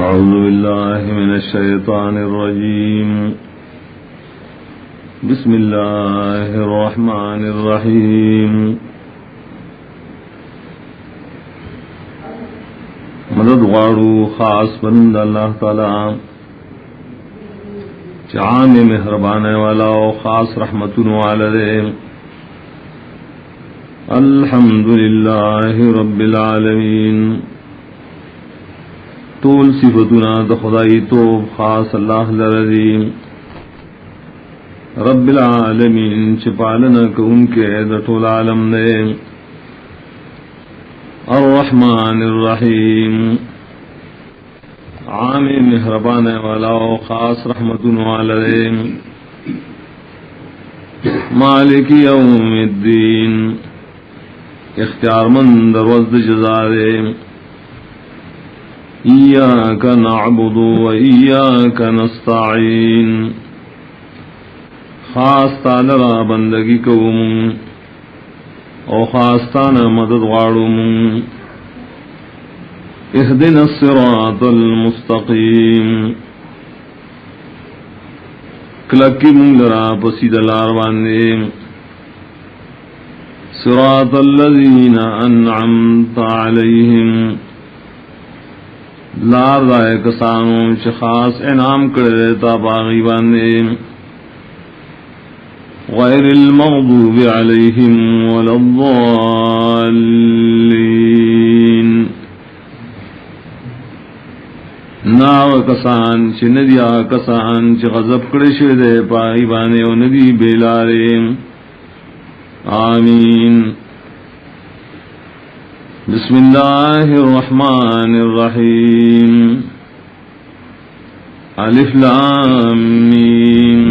أعوذ بالله من الشيطان الرجيم. بسم الله الرحمن الرحيم. مدد غارو خاص بند اللہ تعالی عام مہربان والا و خاص رحمت والے. الحمد للہ رب العالمین. طول صفتنا دا خدای تو خاص اللہ لرزیم رب العالمین چپالنا کہ ان کے دا طول عالم دے. الرحمن الرحیم عام مہربان والا و خاص رحمت والے. مالک یوم الدین اختیار مند روز جزا دے. ایاک نعبد و ایاک نستعین خاص تعالی را بندگی کوم او خاص تعالی مدد غاڑم. اهدنا الصراط المستقیم کلکی من لرا پسید لاروانے. صراط الذین انعمت علیہم لار دائے کسانو چھ خاص انعام کرے تا باغی باندے. غیر المغضوب علیہم ولا الضالین ناو کسان چھ ندیا کسان چھ غضب کرے شدے باغی باندے و ندی بیلارے. آمین. بسم اللہ الرحمن الرحیم. الف لام میم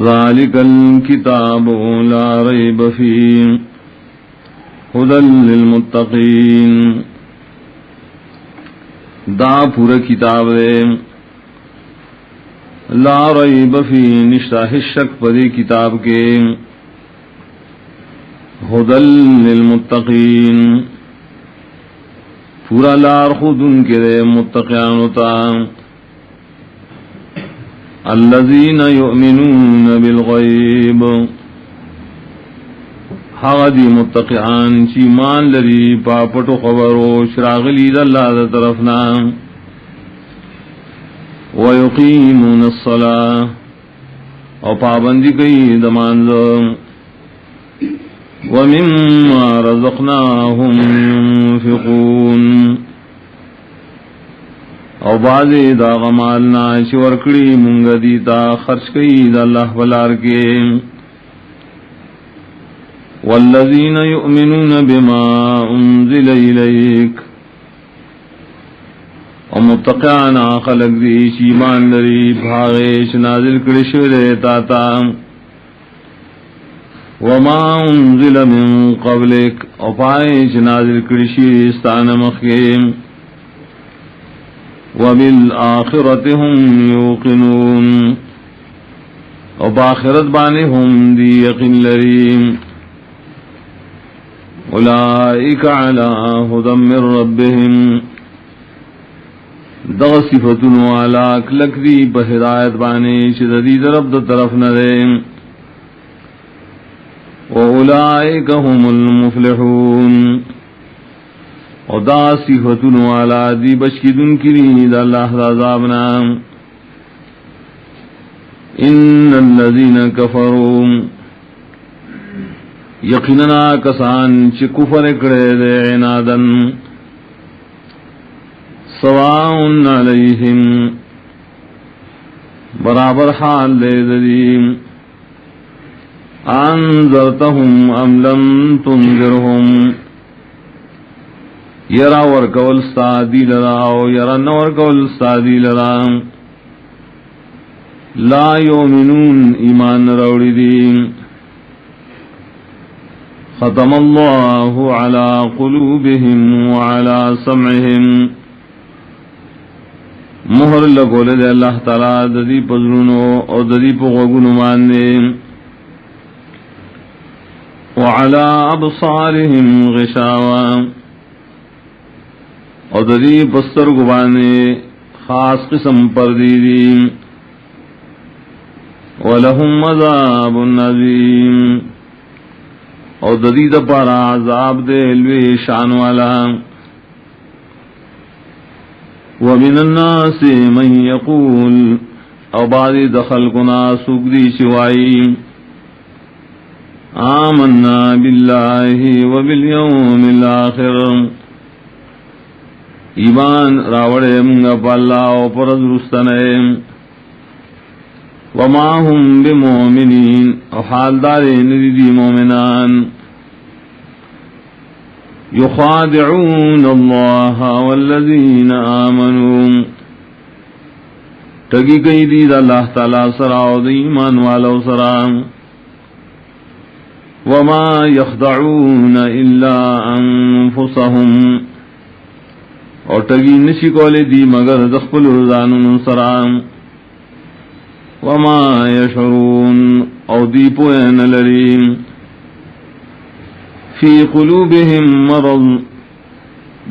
ذالک الکتاب لا ریب فیہ ھدی للمتقین. دا پورا کتاب دے لا ریب فیہ نشتہ شک پدی کتاب کے. ھدی للمتقین پورا لار خود ان کے دے متقیان تا. الذین یؤمنون بالغیب حاضی متقیان چی مان لری پاپٹو خبرو شراغلی دا اللہ دا طرفنا. ویقیمون الصلاة او پابندی کئی دمانزو. وَمِمَّا رَزَقْنَاهُمْ يُنْفِقُونَ او بعضی دا غمالنا چورکڑی منگا دیتا خرچ کئی دا اللہ بلار کے. وَالَّذِينَ يُؤْمِنُونَ بِمَا أُنزِلَ إِلَيْكَ او متقیانا خلق دی شیمان لری بھاغیش نازل کرشو تاتا. وما انزل من قبلک او پائش نازل کرشی استان مخیم. وبالآخرت هم یوقنون او باخرت بانے ہم دی یقین لریم. اولئک علی ھدی من ربہم دغ صفتن والا کلک دی بہدایت بانے شدید رب دا طرف ندیم. وَأُولَئِكَ هُمُ الْمُفْلِحُونَ او دا صفتن والا دی بچکدن کری دا اللہ دا عذابنا. ان الذین کفروا یقیننا کسان چی کفر کرے دے عنادن. سواء علیہم برابر حال دے دیم. انذرتهم ام لم تنذرهم یرا ورکول استادی لرا او یرا نورکول استادی لرا. لا یؤمنون ایمان روڑی دین. ختم اللہ علی قلوبهم وعلی سمعهم مہر لگولے دے اللہ تعالی ددی پزرونو اور ددی پغوگونو ماندے. وعلى أبصارهم غشاوة اور دری بستر گبانے خاص قسم پر دیدی وَلَهُمْ عَذَابٌ عَظِيمٌ اور دری دپارا عذاب دے لوی شان والا وَمِنَ النَّاسِ مَن يَقُولُ اور بعضی دخل کنا سکدی شوائی آمنا باللہ وبالیوم الآخر ایمان راوڑے منگا پاللہ و پرد رستنے وما هم بمؤمنین اور حال دارے ندی مومنان یخادعون اللہ والذین آمنوا ٹگی گئی دید اللہ تعالی سرا و ایمان والو سرا وما یخدعون الا انفسهم اور ٹگی نشی کولے دی مگر دخپل رضانون سرا وما یشعرون او دی پوین لریم فی قلوبهم مرض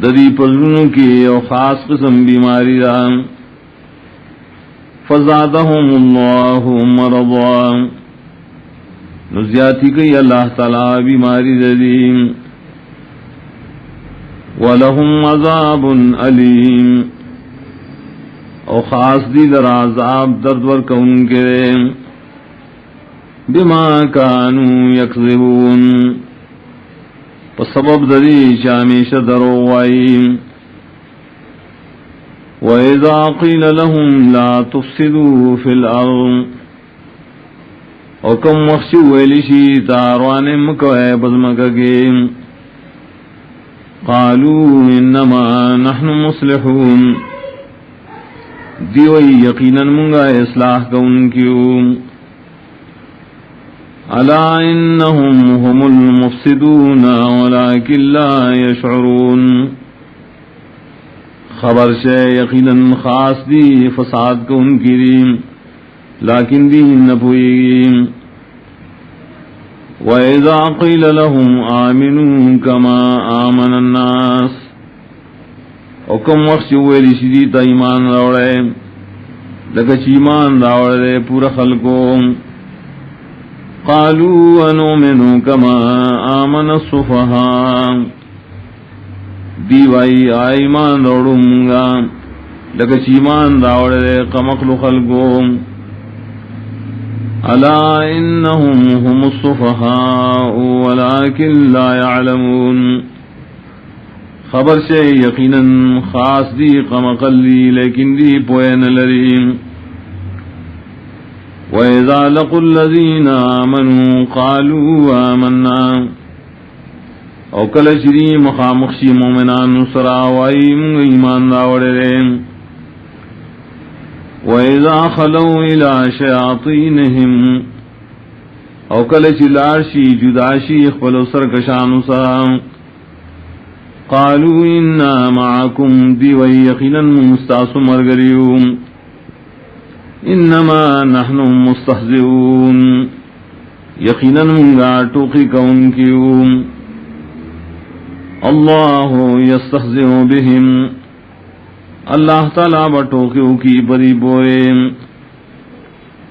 دری پزنوں کی او خاص قسم بیماری دا فزادهم اللہ مرضا نزیاتی کئی اللہ تعالی بیماری دیم وَلَهُمْ عَذَابٌ عَلِيمٌ اور خاص دی در عذاب دردور کون کے بما کانوا یکذبون سبب دری شامیش دروائی وَإِذَا قِيلَ لَهُمْ لَا تُفْسِدُوا فِي الْأَرْضِ اور کم وخشو ویلیشی تاروان مکوئے بزمکگی قالوا انما نحن مصلحون دیوئی یقینا منگا اصلاح کون کیو الا انہم هم المفسدون ولكن لا يشعرون خبر سے یقینا خاص دی فساد کون کی لیکن دی نپوئی وَإِذَا قِيلَ لَهُمْ آمِنُوا كَمَا آمَنَ النَّاسِ اور کم وقت ویلی شدیتا ایمان راوڑے لکچ ایمان راوڑے پورا خلقوں قَالُوا وَنُؤْمِنُ كَمَا آمَنَ الصُّفَهَاءُ دیوائی ایمان راوڑوں گا لکچ ایمان راوڑے قمقل خلقوں الا انہم هم الصفہاء ولكن لا يعلمون خبر سے یقیناً خاص دی قمقلی لیکن دی پوین لریم وَإِذَا لَقُوا الَّذِينَ آمَنُوا قَالُوا آمَنَّا او کلچری مخامخشی مومنان سراوائیم ایمان داوڑے وَإِذَا خَلَوْا إِلَى شَيَاطِينِهِمْ او کلچ لارشی جداشی اخبل سرکشان سا قالوا انا معكم دیو یقینا مستاس مرگریوم انما نحن مستهزئون یقینا منگا ٹوقی کون کیوم اللہ یستهزئ بهم اللہ تعالیٰ بٹوکیو کی بری بورے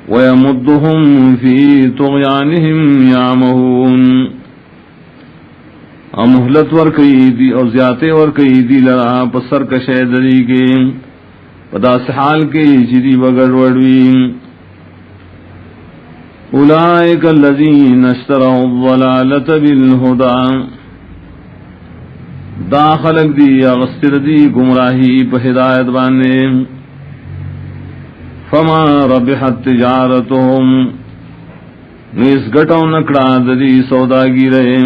وَيَمُدُّهُمْ فِي طُغْيَانِهِمْ يَعْمَهُونَ مہلت ورکی دی اور زیادے ورکی دی لرا پسر کشے دری کے پدا سحال کے جری بگڑ وڑوی اولئک الذین اشتروا الضلالة بالہدى دا خلق دی اغسطر دی گمراہی پہ ہدایت بانے فما ربحت تجارتهم نیس گٹو نکڑا دی سوداگی رہے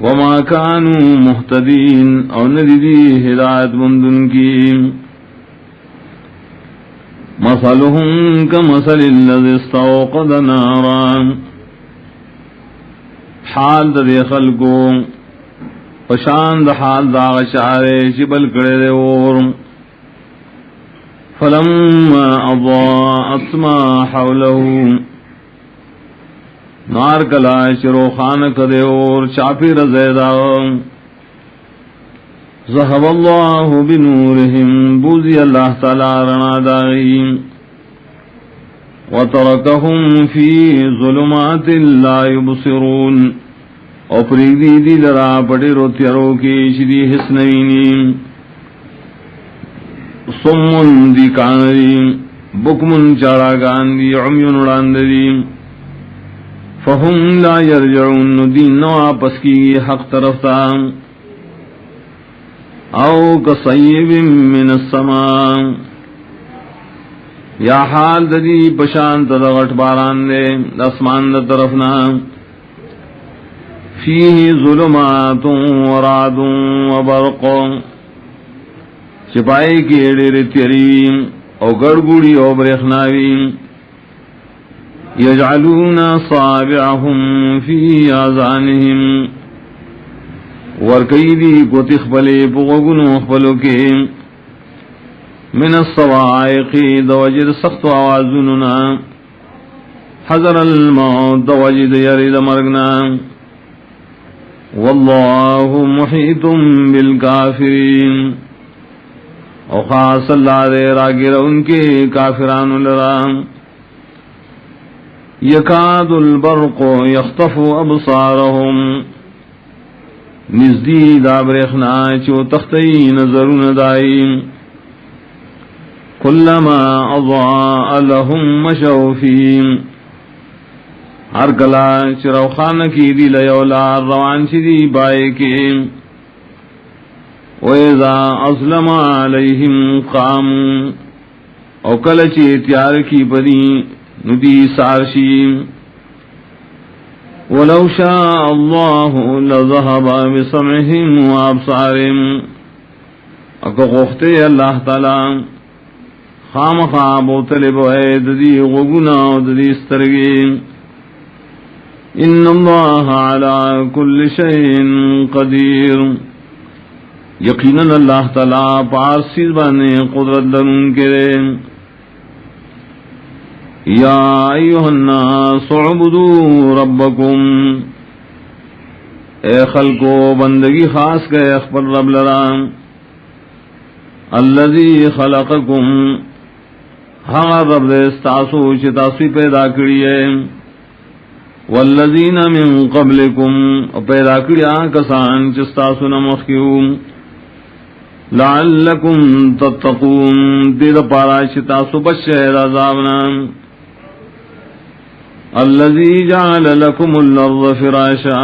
وما كانوا مہتدین او ندی ہدایت مندن کی مثلهم كمثل الذي استوقد نارا حال دے خلقوں پشان دا حال دا غشارے چبل کڑے اور فلما اضاءت ما حوله نار کلا شرو خان کدے اور چاپی رزیدہ ذهب الله بنورهم بوزی اللہ تعالی رنا داغیم وترکهم فی ظلمات لا يبصرون اور پریدی دی لرا پڑی روتی رو کی شدی حسنوینی سمن دی کانری بکمن چارا گاندی عمیون اڑاندی فهم لا يرجعون دین نو آپس کی حق طرف تا او کصیب من السماء یا حال دی پشانت دغٹ باران دے اسمان دا طرفنا فیہ ظلمات ورعد وبرق چپائی کی ایڈیر تیریم او گڑگوڑی او برخناوی یجعلون صابعهم فی آذانہم ورقیدی کو تخبلے پغگنو اخبلو کے من الصواعق دوجد سخت آوازننا حذر الموت دوجد یرد مرگنا واللہ محیط بالکافرین او خاص اللہ دے راگر ان کے کافران لرام یکاد البرق یخطف ابصارهم نزدی دابرخنا چو تختی نظرون دائیم کلما اضاء لهم مشوا فیم ہر کلا چرو خان کی دی لیولا روان چی بائے کے وَإِذَا أَظْلَمَ عَلَيْهِمْ قَامُوا او کلچی تیار کی پدی ندی سارشیم وَلَوْ شَاءَ اللَّهُ لَذَهَبَ بِسَمْعِهِمْ وَأَبْصَارِهِمْ اکو غفتے اللہ تعالی خام خواب و طلب وید دی غگنا و دی استرگی ان اللہ علی کل شیء قدیر یقیناً اللہ تعالی پارسیز بانے قدرت لنن کرے یا ایوہ الناس عبدوا ربکم اے خلقو بندگی خاص کے اخبر رب لرام الذی خلقکم ہاں رب دے استاسو چتاسی پیدا کریے والذین من قبلکم پیدا کری آکسان چستاسو نمخیوم لعلکم تتقون دید پارا چتاسو بچشہد عذابنا الذی جعل لکم الارض فراشا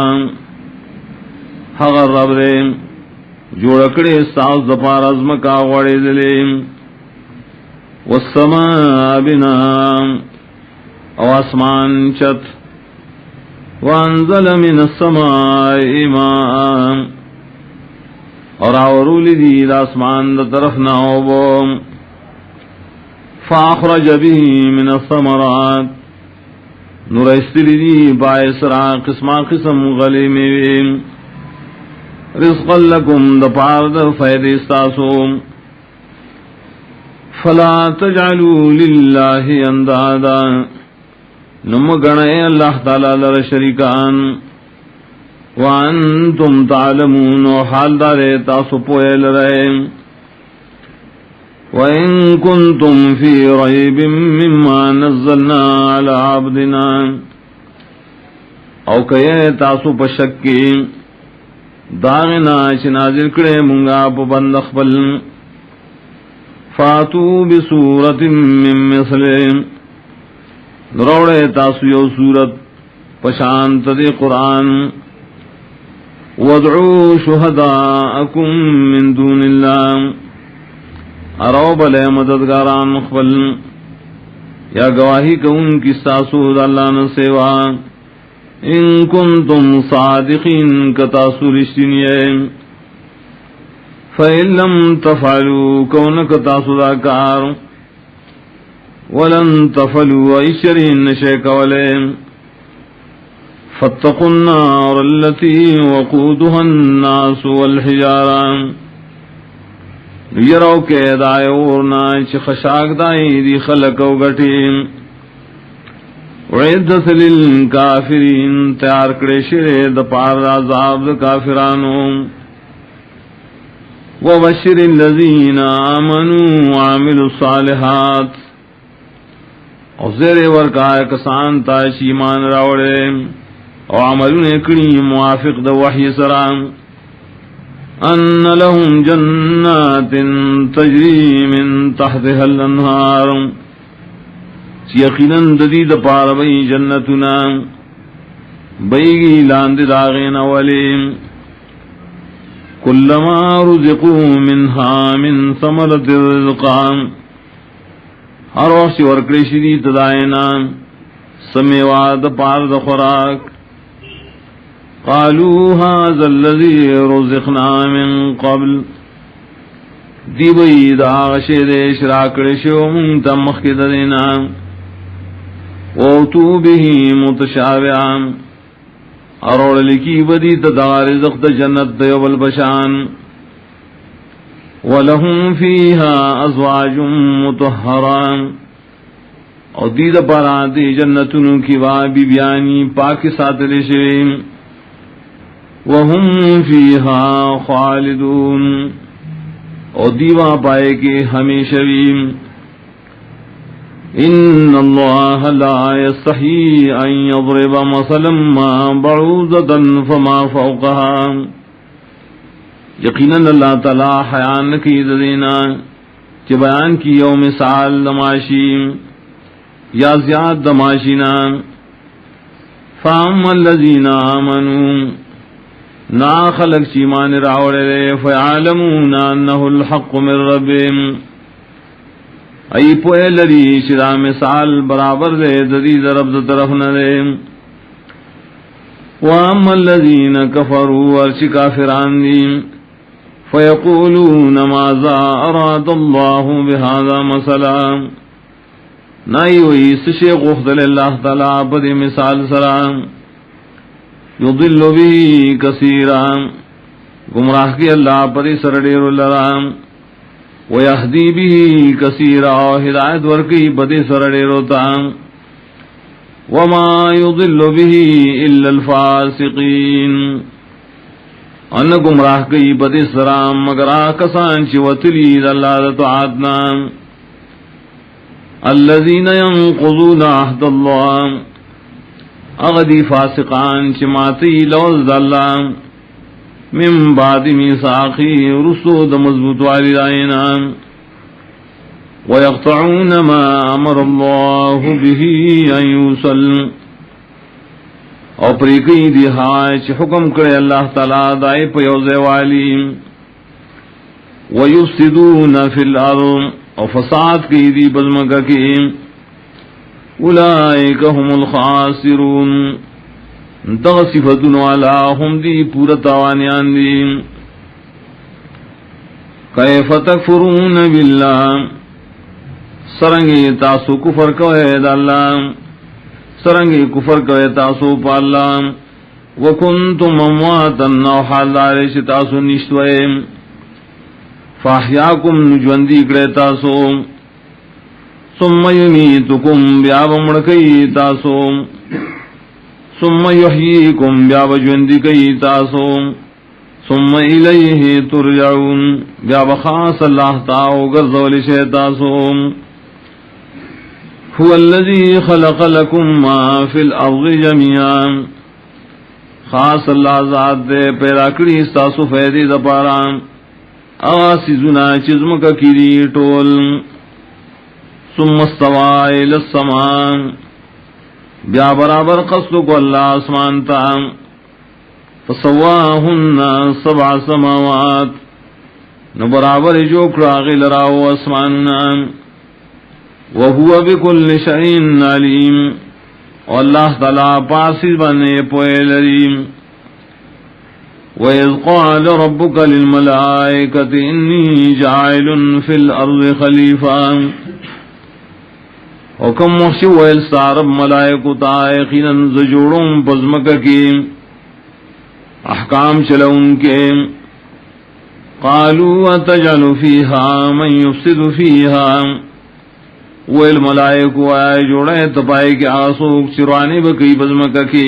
حق رب دے جوڑکڑے استاس دپار ازمکا غوڑے دلیم والسماء بناء او اسمان چت وانزل من السماء ماء اور آورولی دی اسمان دا طرف ناوبو فاخرج به من الثمرات نور استلی دی باعثرا قسما قسم غلی میویم رزقا لکم دا پارد فید استاسو فلا تجعلوا للہ اندادا نم گنے اللہ تعالی لر شریکان وانتم تعلمون و حال دارے تاسو پوئے لرے وَإِن كُنتُمْ فِي رَيْبٍ مِّمَّا نَزَّلْنَا عَلَى عَبْدِنَا او کہے تاسو پشکی داغنا چنازل کرے منگا پا بندخ بل فاتو بسورت من مثلیم نروڑے تاسو یو سورت پشانت دی قرآن وَادْعُوا شُهَدَاءَكُم مِّن دُونِ اللَّهِ ارو بلے مددگاران مخبل یا گواہی کہ ان کی ساسود اللہ نے سیوا ان کنتم صادقین کتاسو رشتینیے فَإِن لَّمْ تَفْعَلُوا كَوْنَكَ تَاسُدَا كَارُ وَلَن تَفْعَلُوا أَيْشَرِهِنَّ شَيْكَ وَلَيْمْ فَاتَّقُوا النَّارَ الَّتِي وَقُودُهَا النَّاسُ وَالْحِجَارَةُ یرو کے دائے اورنا چھ خشاک دائی دی خلق و گٹیم وعدت للکافرین تیار کرے شرے دا پار عذاب دا کافرانو وبشر الذین آمنوا وعملوا الصالحات اور زیر ورکا کسان تا ایمان راوڑے اور عملون کڑی موافق دا وحی سرام ان لهم جنات تجری من تحتها الانہار یقیناً ددید پار بئی جنتنا بیگی لاند داغین اولیم کلما رزقوا منها من ثمرۃ الرزقا ہر وقت ورکڑی شدی تدائنا سمیواد پار دا خوراک قالوا هذا الذي رزقنا من قبل دی بئی دا غشی دے شراکڑی شو منتا مخید دینا وَأُتُوا بِهِ مُتَشَابِهًا اروڑ لکی بدی تدار رزق دا جنت دیو بالبشان وَلَهُمْ فِيهَا أَزْوَاجٌ مُطَهَّرًا اور دید پارا دی جنتنو کی وابی بیانی پاک ساتھ لشویم وَهُمْ فِيهَا خَالِدُونَ اور دیوا پائے کے ہمیشویم ان اللہ لا یستحی ان یضرب مثلا ما بعوضة فما فوقها یقیناً اللہ تعالی حیان کی دینا کہ بیان کی یوم مثال دماشی یا زیاد دماشینا فاما الذین آمنوا نا خلق چیمان راوڑے فیعلمون انہ الحق من ربهم ای پوئے لری شدا مثال برابر دے ددی ضرب دا طرف نہ دے واما الذین کفروا ورچ کافران دی فیقولون ماذا اراد اللہ بہذا مثلا نائی وی سشی غفدل اللہ تعالیٰ بدی مثال سلام یضل بھی کثیرا گمراہ کی اللہ پری سردیر اللرام وَيَهْدِي بِهِ كَثِيرًا ہدایت ورکی بدی سرڑے روتا وَمَا يُضِلُّ بِهِ إِلَّا الْفَاسِقِينَ ان گمراہ کی بدی سرام مگر آکسان چی وطلید اللہ دتعادنا الَّذِينَ يَنقُضُونَ عَهْدَ اللَّهِ اغدی فاسقان چی ماتی لوز اللہ من بعد میثاقی رسول مضبوط والدائنا ويقطعون ما امر الله به ان يوصل اور پریکی دی ہائے چی حکم کرے اللہ تعالی دائی پیوزے والی ويفسدون فی الارض اور فساد کی دی بزمگا کی اولئک هم الخاسرون صفتن والا ہم دی پورا توانیان دی کیف تکفرون باللہ سرنگی تاسو کفر کوئے دا اللہ سرنگی کفر کوئے تاسو پا اللہ وکنتم امواتا نو حال دارش تاسو نشتوئے فاحیاکم نجوندی کرے تاسو ثم یمیتکم بیاب مڑکی تاسو ثم یحییکم بیاب جوندی کئی تاسو ثم الیہ ترجعون بیاب خاص اللہ تاو گرزول شیطاسو هو الذی خلق لکم ما فی الارض جميعا خاص اللہ ذات دے پیدا کری استاسو فیدی دپارا آسی زنا چزم کا کری ٹول ثم استوى الى السماء بیا برابر قصد کو اللہ آسمان تا فسواہن 7 سماوات نو برابر جو کراغی لراو آسماننا وہو بکل شئین علیم واللہ تعالیٰ پاسی بنے پوئے لریم وَإِذْ قَالَ رَبُّكَ لِلْمَلَائِكَةِ إِنِّي جَاعِلٌ فِي الْأَرْضِ خَلِيفَةً حکم وحشی ویل سارب ملائکو تا یقیناً زجوڑوں پزمکہ کی احکام چلون کے قالوا اتجعل فیہا من یفسد فیہا ویل ملائکو آئے جوڑے تپائے کے آسوک چروانے بکی پزمکہ کی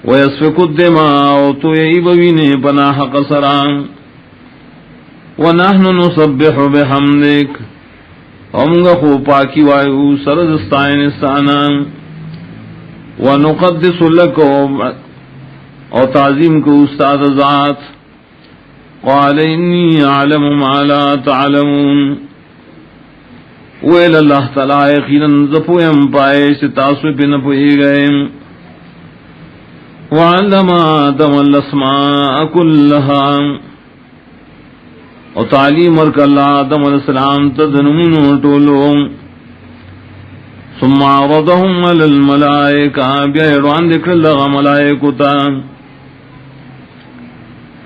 ویسفک الدماء تو یہی بوینے پناہ قصران ونحن نسبح بحمدک امگا خو پاکی وایو سرد استائن استانا ونقدس لکو او تعظیم کو استاد ذات قال انی اعلم ما لا تعلمون ویل اللہ تعالی یقیناً زپویم پائے سے تاسو پہ نہ پوئی گئے وعلم آدم الاسماء كلها اور تعلیم ورک اللہ آدم علیہ السلام تدنمون ٹولو ثم عرضهم على الملائکہ بیعروان ذکر لغا ملائکتا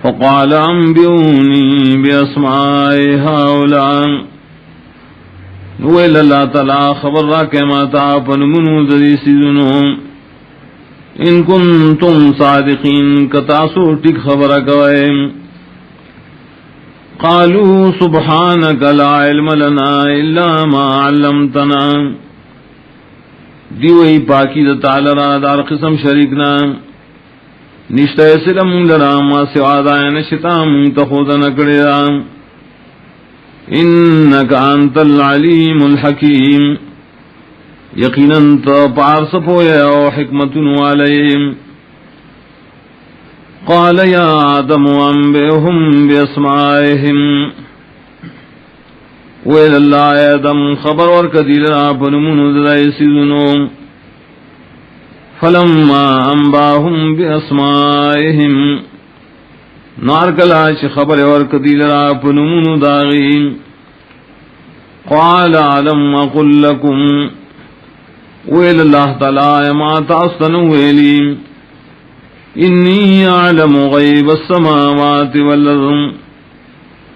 فقال انبئونی باسماء هؤلاء ویل اللہ تعالی خبر را کہ ماتا پنمونو ذری سیزنو ان کنتم صادقین کتاسو ٹک خبر کوئے قالوا سبحانك لا علم لنا الا ما علمتنا دیوئی پاکی دا تعالی را دار قسم شریکنا نشتہ سلم لرا ما سوا دائن شتام تخوض نکڑی را انکا انت العلیم الحکیم یقیناً تو پارس پویا او حکمت والیم قال یا آدم انبئهم باسمائهم ویل اللہ آدم خبر ورکدی لرا پنمون ذرائی سیزنو فلما انباهم باسمائهم نارکلاش خبر ورکدی لرا پنمون داغیم قال علم اقل لکم ویل اللہ تعالی ما تاستن ویلی انی اعلم غیب السماوات والارض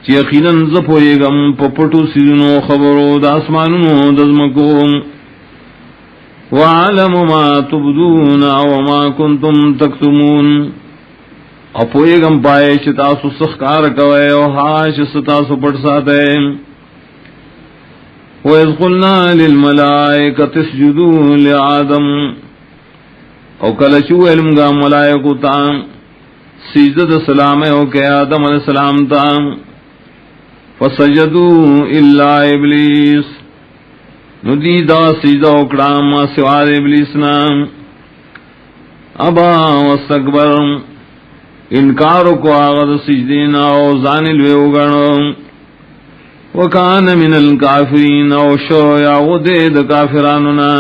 چی یقیناً زپویگم پپٹو سیزنو خبرو داسمانو دزمکو وعلم ما تبدون وما کنتم تکتمون اپویگم پائے چتاسو سخکار کوئے و حاش ستاسو پڑ ساتے وَإِذْ قُلْنَا لِلْمَلَائِكَةِ اسْجُدُوا لِآدَمَ او کلچو علم گا ملائکو تا سجدہ سلام او کہ آدم علیہ السلام تا فسجدوا الا ابلیس ندی دا سجدہ اکڑا ما سوار ابلیسنا ابا واستکبر انکارو کو آغد سجدینا او زانل وے اگڑو وکان من الکافرین او شو یا غدید کافراننا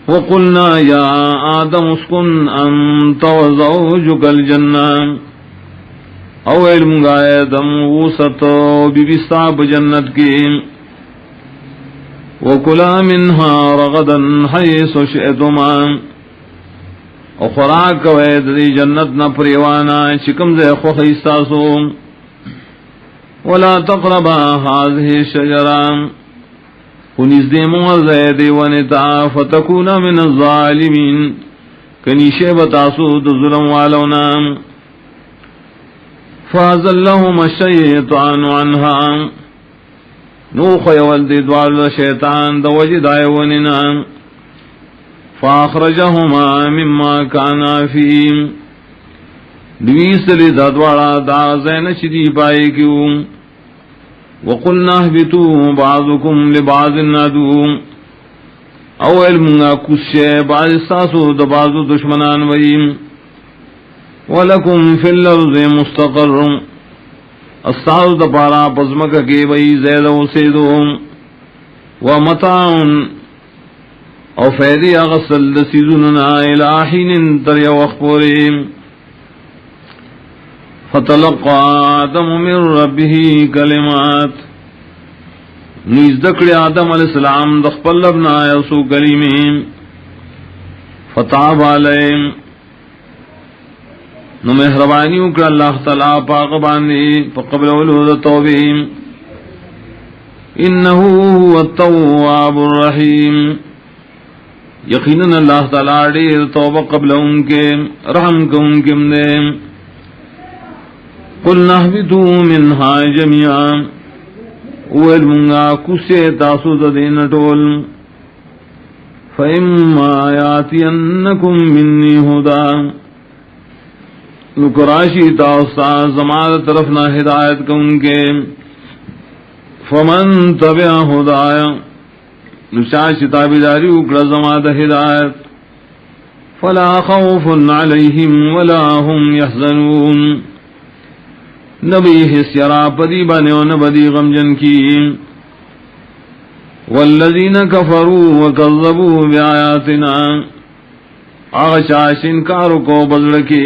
وقلنا یا آدم اسکن انت وزوجک الجنہ او علم گا آدم غوثتو بی بستاب جنت کی وکلا منہا رغدا حیث شئتما او خوراک وید دی جنت نا پریوانا چکم زی خوخیستاسو ولا تقربا هذه الشجرة ونزدموا زيد ونتا فتكون من الظالمين کنیشے بتاسو ظلم والونا فازلهما الشیطان عنها نوخ یولد دوال شیطان دو وجدائیوننا فاخرجهما مما كانا فيه دویس لی دادوالا دا زین شدی پائے کیوں وقلنا اہبتو بعضکم لبعض عدو او علمنا کشے بعض ساسو دا بعض دشمنان ویم ولکم فی الارض مستقر استاذ دا پارا پزمک کے بئی زید و سیدو ومتاعن او فیدی اغسل دا سیدننا الہین تر وقت پوریم فتلقى آدم من ربه کلمات نزدکڑ آدم علیہ السلام دخپل لبنا یسو کلمیم فتاب علیہم نو مہربانی اکر اللہ تعالیٰ پاک باندی فقبل ولود توبیم انہو هو التواب الرحیم یقیناً اللہ تعالیٰ دیر توبہ قبل ان کے رحم کو ان کے مدیم قلنا اهبطوا منها جميعا وَالْمُنْغَا كُسِّ تَاسُدَ دِينَ طول فَإِمَّا يَأْتِيَنَّكُمْ مِنِّي هُدًى نکراشی تاستا زمان طرفنا ہدایت کو ان کے فمن تبع ہدایا نشاش تابداری اکڑا زمان ہدایت فلا خوف علیہم ولا هم يحزنون نبی حسیرا پدی بنے و نبدی غمجن کی والذین کفروا وکذبوا بآیاتنا آغشاش انکارو کو بزرکی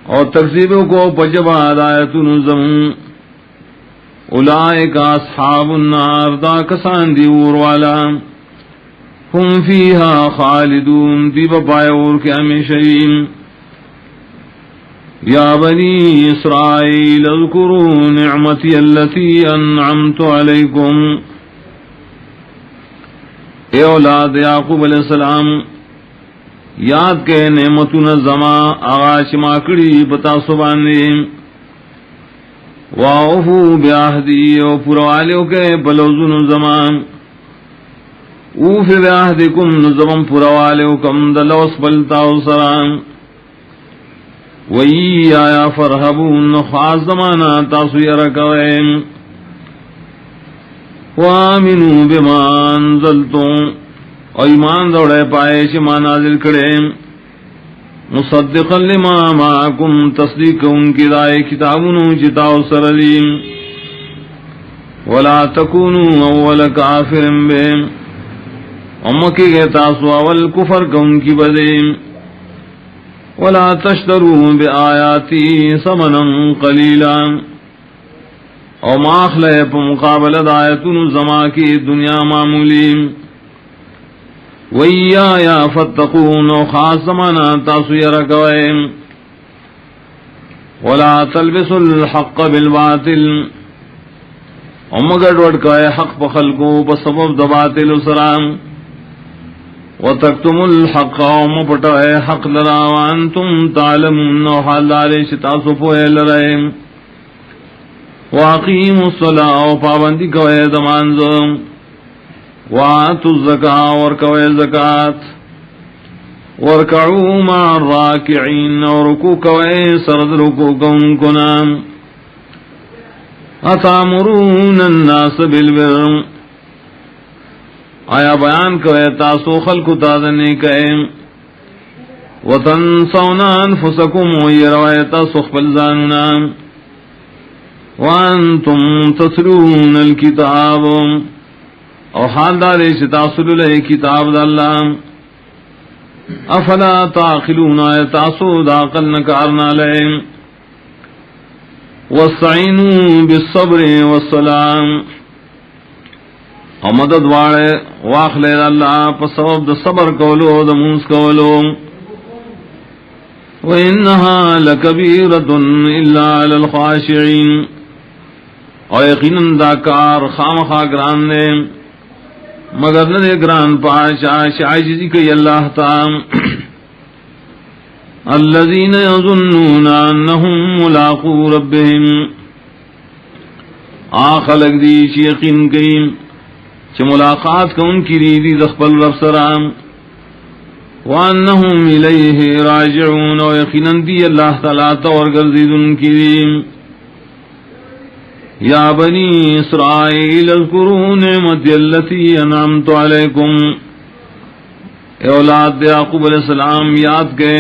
اور تکذیبوں کو پجبا آیت نظم اولئک اصحاب النار دا کسان دی اور والا ہم فیہا خالدون دی بپائے اور کے ہمیشہیم یا بنی اسرائیل اذکروا نعمتی اللتی انعمت علیکم اے اولاد یعقوب علیہ السلام یاد کے نعمتنا زما آغاش ماکڑی بتا سبانے واوفو بیاہدی او پروالیو کے بلوزن زمان اوف بیاہدکم نظمم پروالیو کم دلوس بلتاو سران وی آیا فرحبون خاص زمانا تاسو یرکویم وآمنوا بما انزلتم اور ایمان دوڑے پائے شما نازل کرے مصدقا لما معکم تصدیق ان کی دائے کتابنو جتاو سردیم ولا تکونوا اول کافر بیم امکی گئے تاسو اول کفر کن کی بدیم ولا تشتروا بآیاتی ثمنا قلیلا او ماخلے پا مقابل دایتن زما کی دنیا معمولی وَإِيَّايَ فَاتَّقُونَ خاص زمانہ تاسو یرکوئے وَلَا تَلْبِسُوا الْحَقَّ بِالْبَاطِلِ مگر وڈکائے حق پخلقو بسبب دباطل سرام وَتَكْتُمُوا الْحَقَّ وَمَپٹائے حق لرا وَأَنْتُمْ تَعْلَمُونَ وحالدارے شتاسو پوئے لرائے وَأَقِيمُوا الصَّلَاةَ وَپابندی کوئے دمانزم وَآتُوا الزَّكَاةَ وَرْكَوْا الزَّكَاةَ وَارْكَعُوا مَعَ الرَّاكِعِينَ وَرُكُوعْ كَوْا سرد رکوع کنام أَتَأْمُرُونَ النَّاسَ بِالْبِرِّ آیا بیان کوئے تاسو خلق تازنے کئے وَتَنْسَوْنَ أَنفُسَكُمْ وَيَرَوَيْ تاسو خپلزاننا وَأَنْتُمْ تَتْلُونَ الْكِتَابَ اور حال دارے ستاسل لئے کتاب دا اللہ افلا تعقلون تاسو دا عقل نکارنا لئے وَاسْتَعِينُوا بِالصَّبْرِ وَالصَّلَاةِ اور مدد واڑے واخلے اللہ پسبب دا صبر کولو دا منس کولو وَإِنَّهَا لَكَبِيرَةٌ إِلَّا عَلَى الْخَاشِعِينَ اور یقیناً دا کار خامخا گران نے مگر نہ گران پاشا عاجزی کی اللہ تعالی الذين يظنون انهم ملاقو ربهم خلق دی یقین کی چ ملاقات کو ان کی ریدی دخل رب سلام وانهم الیہ راجعون و یقینا دی اللہ تعالی تو گردید ان کی یا بنی اسرائیل اذکروا نعمتی اللتی انعمت علیکم اے اولاد یعقوب علیہ السلام یاد کے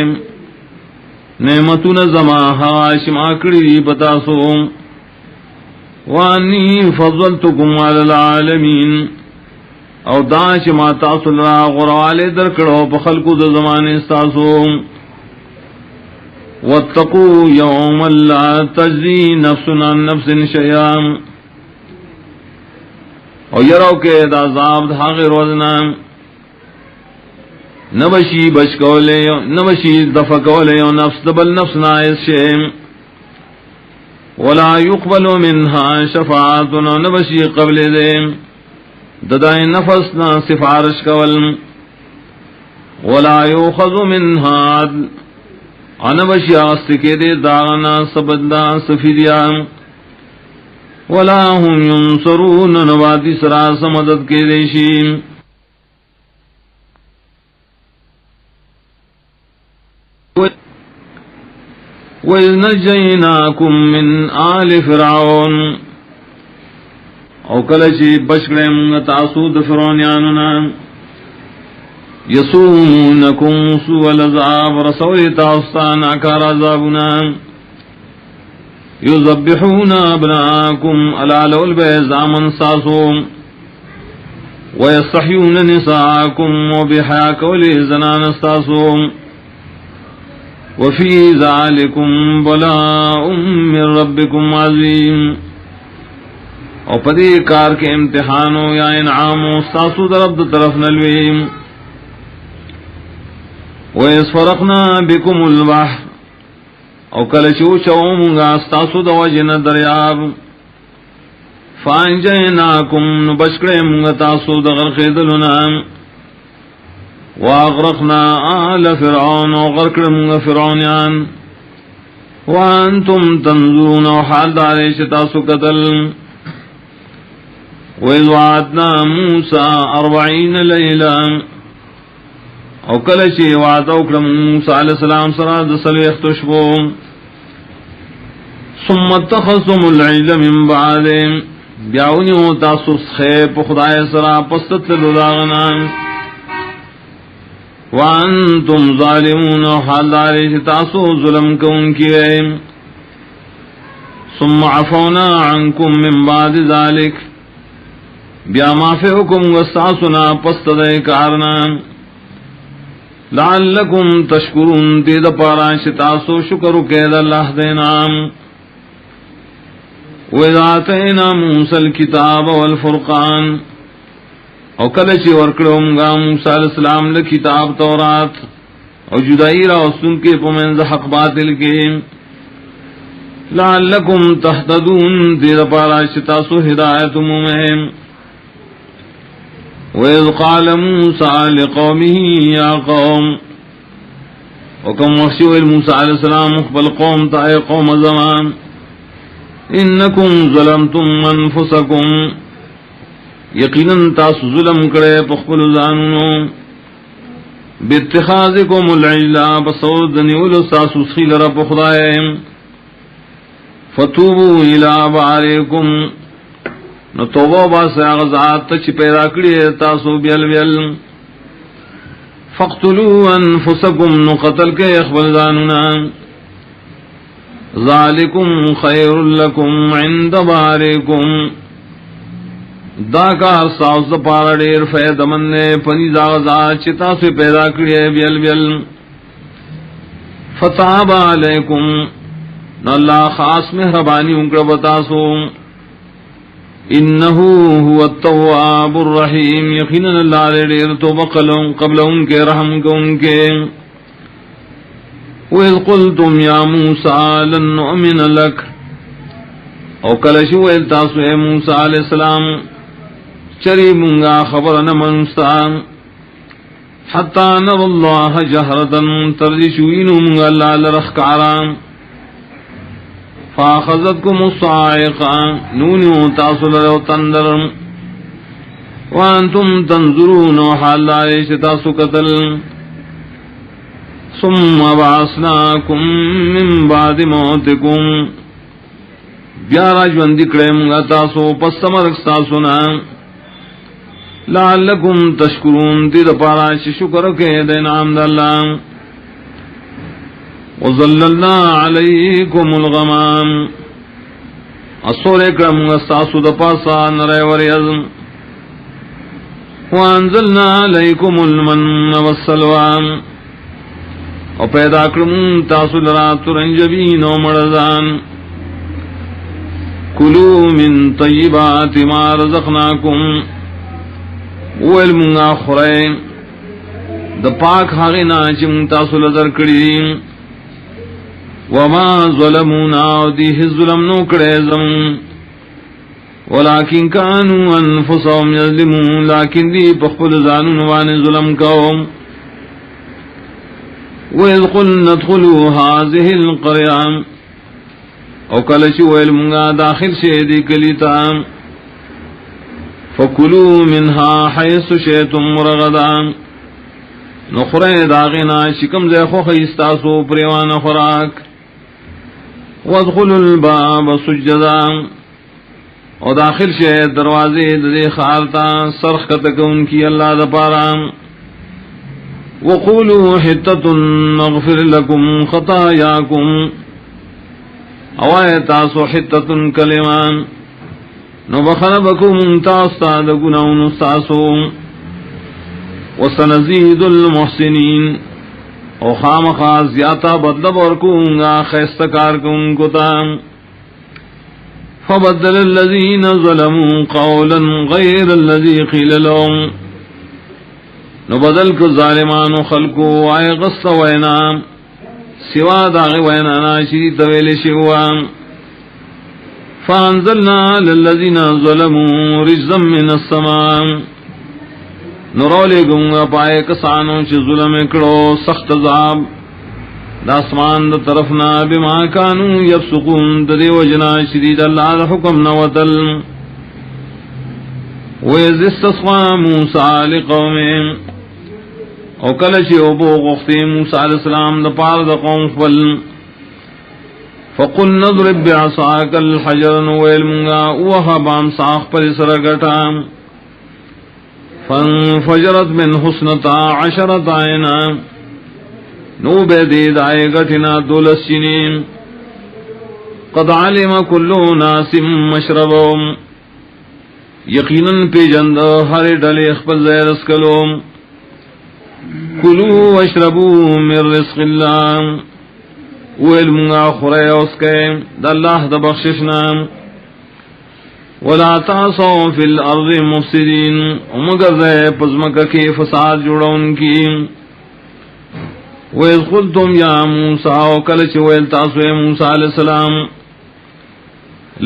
نعمتنا زما ہاشم آکڑی بتاسو وانی فضلتکم علی العالمین او داش ما تاسو را غروالے درکڑو بخلقو دا زمان استاسو واتقوا يوما لا تجزي نفس عن نفس شيئا اور یرو کے دا عذاب دا غیر وزنا نبشی بچ کولے نبشی دفع کولے نفس دبل نفس نائز شیم ولا يقبل منها شفاعتنا نبشی قبل دے ددائیں نفس نا سفارش کول ولا يؤخذ منها عدل انبشی آست کے دے داغنا سبدلا سفیدیا ولا هم ينصرون نوادی سراس مدد کے دیشی وَإِذْ نَجَّيْنَاكُمْ مِنْ آلِ فِرْعَوْنَ او کلچی بشکڑے منگا تاسود فرعونیاننا یسومونکم سوء العذاب رسولی تاستان اکار عذابنا یذبحون ابناکم علالو البیزامن ساسوم ویستحیون نساکم وبحاکولی زنان ساسوم وفی ذالکم بلاء من ربکم عظیم او پدی کار کے امتحانو یا انعامو ساسو درب طرف نلویم وَإِذْ فَرَقْنَا بِكُمُ الْبَحْرَ او کلچو چومنگا ساسو دوجن دریاب فَأَنْجَيْنَاكُمْ نبشکڑے منگا تاسو دغرق دلنا وَأَغْرَقْنَا آلَ فِرْعَوْنَ وغرقڑ منگا فرعونیان وَأَنْتُمْ تَنْظُرُونَ وحال دارش تاسو قتل وَإِذْ وَعَدْنَا مُوسَى 40 لَيْلًا او کلچی وعد اکرم موسیٰ علیہ السلام سراد سلیخ تشبو ثم اتخذتم العجل من بعد بیاونیو تاسوس خیب خدای سرا پستت لداغنا وانتم ظالمون حال داری تاسو ظلم کون کیے ثم عفونا عنکم من بعد ذالک بیا معافی حکم وستاسنا پستدے کارنا لعلکم تشکرون دید پارا شتاسو شکر کید اللہ دینام وَإِذَا آتَيْنَا مُوسَى الْكِتَابَ وَالْفُرْقَانَ او کلچی ورکڑوں گا موسیٰ علیہ السلام لکتاب تورات او جدائی را سن کے پمنز حق باطل کے لعلکم تہتدون دید پارا شتاسو ہدایت ممہم وَإِذْ قَالَ مُوسَى لِقَوْمِهِ يَا قَوْمِ وَكَمْ وَحْشِوَ الْمُوسَى علیہ السلام مخبل قوم تائے قوم زمان اِنَّكُمْ ظَلَمْتُمْ أَنفُسَكُمْ یقیناً تاس ظلم کرے پخبل زانونو بِاتِّخَاذِكُمُ الْعِجْلَ بَصَوْدَنِ وَلُسَاسُ سِخِلَ رَبُ خُدَائِمْ فَتُوبُوا إِلَىٰ بَعَرِكُمْ نو توبہ باس اغزات تچ پیدا کری تاسو بیل بیل فقتلوا انفسکم نو قتل کے اخبر زاننا ذالکم خیر لکم عند بارکم دا کار ساوز پارا دیر فید مننے پنیز اغزات چی تاسو پیدا کری بیل بیل فتاب علیکم نو اللہ خاص مہربانی انکر بتاسو انہو هو التواب الرحیم یقینا اللہ دیر توبہ قبل ان کے رحم کو ان کے وَإِذْ قُلْتُمْ يَا مُوسَىٰ لَن نُؤْمِنَ لَكَ او کلشو التاسو اے موسیٰ علیہ السلام چری منگا خبر نمنستا حتی نر اللہ جہرتا ترجشوین منگا اللہ لرخکارا فاخذتكم الصاعقة نونیو تاسو لرو تندر وانتم تنظرون وحال دارش تاسو قتل ثم بعثناكم من بعد موتكم بیارا جوان دکڑیم گا تاسو پس مرک تاسونا لعلکم تشکرون دید پارا شکر کے دین عامد اللہ وَظَلَّلْنَا عَلَيْكُمُ الْغَمَامِ اصور اکرم استاسو دپاسا نرے وریضم وَأَنزَلْنَا عَلَيْكُمُ الْمَنَّ وَالسَّلْوَامِ اور پیدا کرم تاسو لرا ترنجبین و مرزان کلو من طیبات ما رزقناکم وَالْمُنْغَا خُرَيْن دا پاک حاغینا چم تاسو لدر کریم وما ظلمونا دیہ ظلم نو کریزم ولیکن کانو انفسهم یظلمون لیکن دی پخپل زانون وان ظلم کوم وَإِذْ قُلْنَا ادْخُلُوا هَٰذِهِ الْقَرْيَةَ او کلچو علمگا داخل شیدی کلیتا فَكُلُوا مِنْهَا حَيْثُ شِئْتُمْ رَغَدًا نخرے داغینا شکم زیخو خیستاسو پریوان خوراک وادخلوا الباب سجدا او داخل شے دروازے دے خارتا سرخ کتک ان کی اللہ دا پارا وقولوا حتۃ نغفر لكم خطاياكم اوائے تاسو حتۃ کلمان نو بخنبکم تاستا دا گناہون استاسو وسنزید المحسنین او خامخا زیادہ بدلب اور کونگا خیستکار کن کو تام فبدل الذین ظلموا قولا غیر الذی قیل لهم نو بدل کو ظالمان و خلقو آئے غصہ وینا سوا داغی وینا ناشی طویل شوام فانزلنا للذین ظلموا رجزا من السماء نرولے گونگا پائے کسانوں چی ظلم اکڑو سخت عذاب داسمان دا طرفنا بما کانو یفسقون ددی وجنا شدید اللہ دا حکم نوتل ویز استصفا موسیٰ لقومیم او کلچی اوبو غفتی موسیٰ علیہ السلام دا پار دا قوم فل فقل نضرب بعصاک الحجر نویل منگا اوہا بام ساخ پر سرگٹا فانفجرت من حسنتا عشرت عینا نو بیدید آئے گٹنا دولس چنین قد علم کلو ناس مشربهم یقیناً پی جند ہر ڈلے اخبر زیرس کلوم کلو واشربو من رزق اللہ ویلمگا خورے اسکے دا اللہ دا بخششنا ولا تعصوا فی الارض مفسدین مگر دے پزمکہ کی فساد جوڑا ان کی وَإِذْ قُلْتُمْ يَا مُوسَىٰ وَكَلَچِ وَيَلْتَاسُوَ مُوسَىٰ علیہ السلام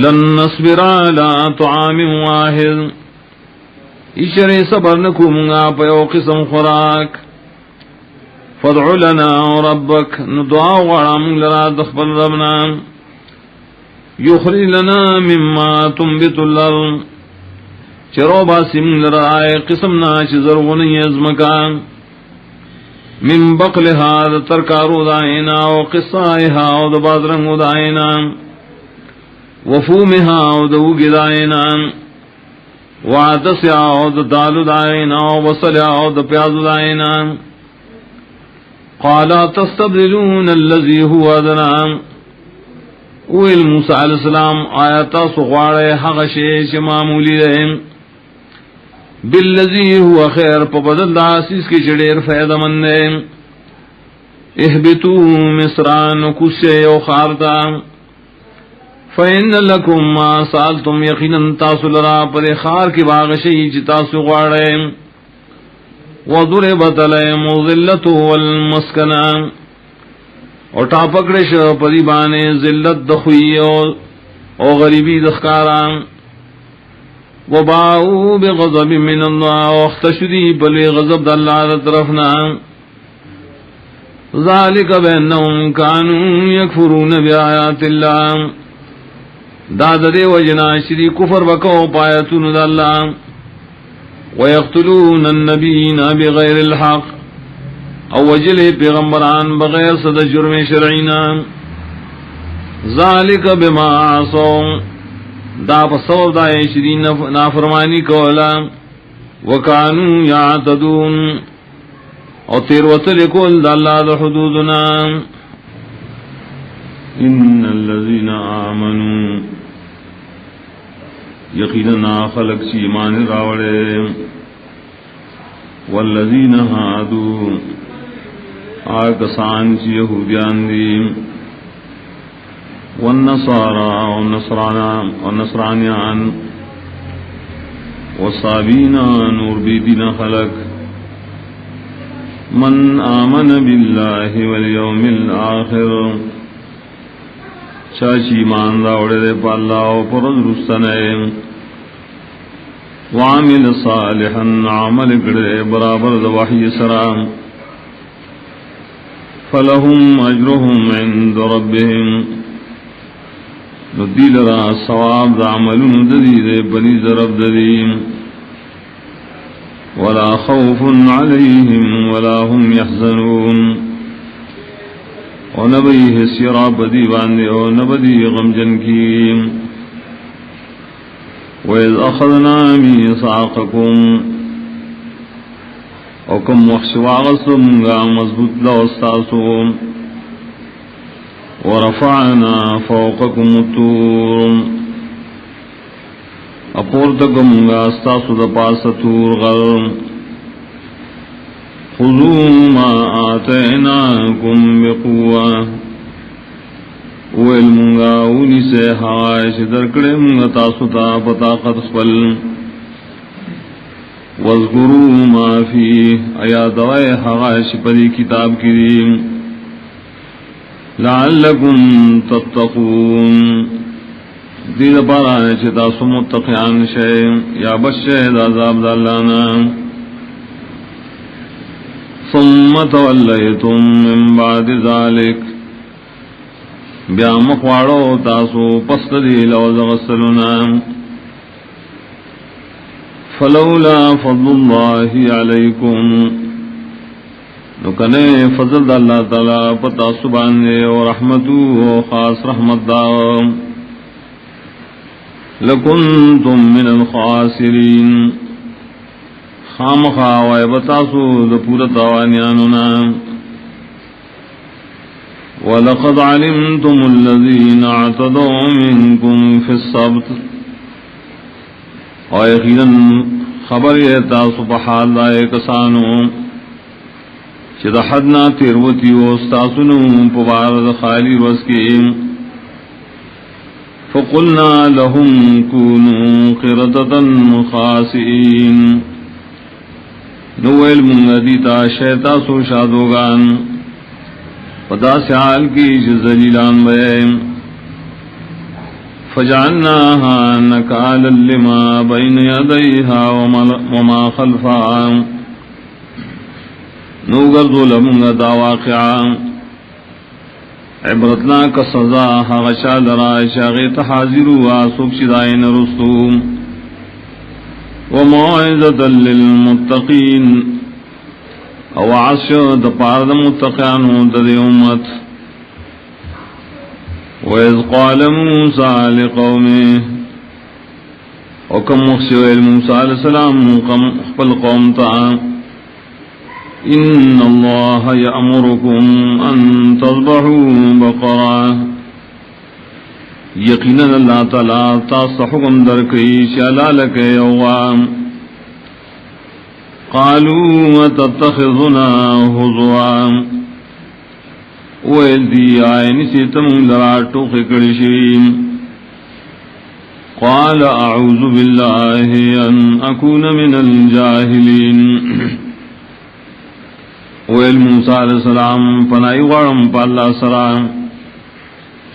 لَن نَصْبِرَ عَلَىٰ طَعَامٍ وَاحِدٍ اشرے صبر نکو منگا پیو قسم خوراک فَادْعُ لَنَا رَبَّكَ ندعا وغڑا منگ لرا دخبر ربنا یخرج لنا مما تنبت الارض چرو باسی منگ لرا آئے قسمنا چی زرغنی ازمکان من بقلها ترکارو دائنا وقصائها ودبادرنگ دائنا وفومها ودوگ دائنا وعدسها وددال دائنا وبصلها ودپیاز دائنا قالا تستبدلون الذي هو ادنا ویل موسیٰ علیہ السلام آیتا سغوارے حق شیش معمولی رہے بالذی ہوا خیر پا بدل داسیس کی چڑیر فیدہ مندے احبتو مصران کسے و خارتا فإن لکم ما سالتم یقینا تاسو لرا پر خار کی باغشی چی تاسو غوارے وضربت علیہم الذلت والمسکنہ اور ٹاپکڑش پری بانے ذلت دخوی او غریبی دخکاران وباؤوا بغضب من اللہ واختشدی بلوی غضب دا اللہ طرفنا ذالک بینہم کانوا یکفرون بآیات اللہ داد دے وجنا شری کفر بکو پایتون دا اللہ ویقتلون النبیین بغیر الحق او وجل پیغمبران بغیر صد جرم شرعینا ذالک بما عصوا دا پسور دا ایشدی نافرمانی کولا وکانو یعتدون او تیروتل کول دا اللہ دا حدودنا ان الذین آمنوا یقیننا خلق چی ایمان راوڑے والذین ہادو آکسان چی یہودیان دی والنصرانیان والصابین نور بیدین خلق من آمن باللہ والیوم الآخر چاچی ایمان راوڑے دے پا اللہ و پرز رستنے وعمل صالحا عمل کرے برابر دا وحی سرام فلهم اجرهم عند ربهم ندیل را ثواب دا عملون ددی دے بنی ضرب ددیم ولا خوف علیہم ولا هم يحزنون او نبی حسیرا بدی باندے او نبدی غمجن کی وَإِذْ أَخَذْنَا مِيثَاقَكُمْ او کم وخشواغسم گا مضبوط لوستاسو ورفعنا فوقكم الطور اپورتکم گا استاسو دا پاس طور غر خذوا ما آتیناکم بقوة ویلمنگا اونی سے حائش درکڑے منگا تاسو تا پطاقت خپل وَاذْكُرُوا مَا فِيهِ آیا دوائے حغائش پدی کتاب کریم لَعَلَّكُمْ تَتَّقُونَ دید پارانے چھتا سمتقیان شے یا بشہد عذاب دالانا ثُمَّ تَوَلَّيْتُمْ مِنْ بَعْدِ ذَلِكَ بیا مخواڑو تاسو پست دی لوز غسلنا فلولا فضل اللہ علیکم نکنے فضل اللہ تعالی پتا سبحانے و رحمتو و خاص رحمت دا لکنتم من الخاسرین خام خواہ بتاسو دپورت آوانیانونا وَلَقَدْ عَلِمْتُمُ الَّذِينَ اعْتَدَوْا مِنْكُمْ فِي السَّبْتِ اور یقیناً خبر یہ تاسو پحال دائے کسانو چید حدنا تیروتی و استاسنو پبارد خالی روز کی فَقُلْنَا لَهُمْ كُونُوا قِرَدَةً خَاسِئِينَ نویل منگدیتا شیطاسو شادوگان پدا سیال کی جزلیلان بیم فجعلناها نكالا لما بين يديها وما خلفها نوگر ظلمنا دا واقعا عبرتنا کسزا غشا درا شاغیت حاضروا سوک شدائن رسوم وموعظة للمتقين او عشر دپارد متقیانو دد امت وَإِذْ قَالَ مُوسَى لِقَوْمِهِ وَكَمْ مُخْشِوَيْ مُوسَى علیہ السلام قبل قوم تا إِنَّ اللَّهَ يَأْمُرُكُمْ أَن تَذْبَحُوا بَقَرَةً یقیناً اللہ تعالیٰ تاس حکم درکئی شلالک یوغام قالوا وَتَتَّخِذُنَا هُزُوًا ویل دی آئینی سیتم لراتو خکڑشیم قال اعوذ باللہ ان اکون من الجاہلین ویل موسیٰ علیہ السلام پنائی غرم پا اللہ سلام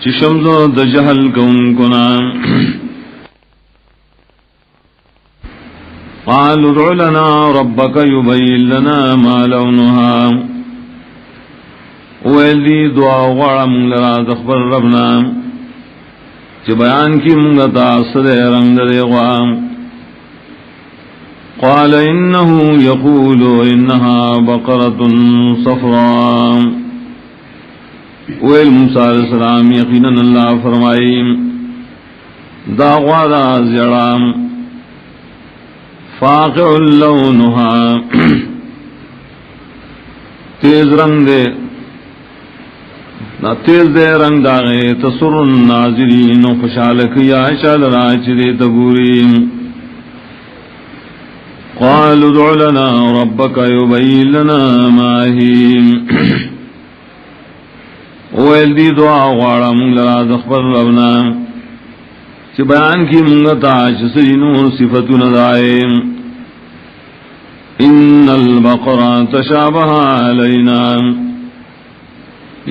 چشمزو د جہل کون کنا قالوا ادع لنا ربك يبين لنا ما لونها ویلی دعا غوڑا منگ لرا دخبر ربنا چی بیان کی منگتا صدے رنگ دے غوام قال انہو یقول انہا بقرة صفراء ویل موسیٰ علیہ السلام یقیناً اللہ فرمائی دا غوڑا زیرام فاقع لونہا تیز رنگ دے نا تیز دے رنگ داغے تسر الناظرین و خوشالکی عائشہ لراچ دے تگوریم قالوا ادع لنا ربك يبين لنا ما هي ویل دی دعا غوارا منگ لرا دخبر ربنا چی بیان کی منگتا چسری نور صفتو ندائے ان البقرہ تشابہ علینا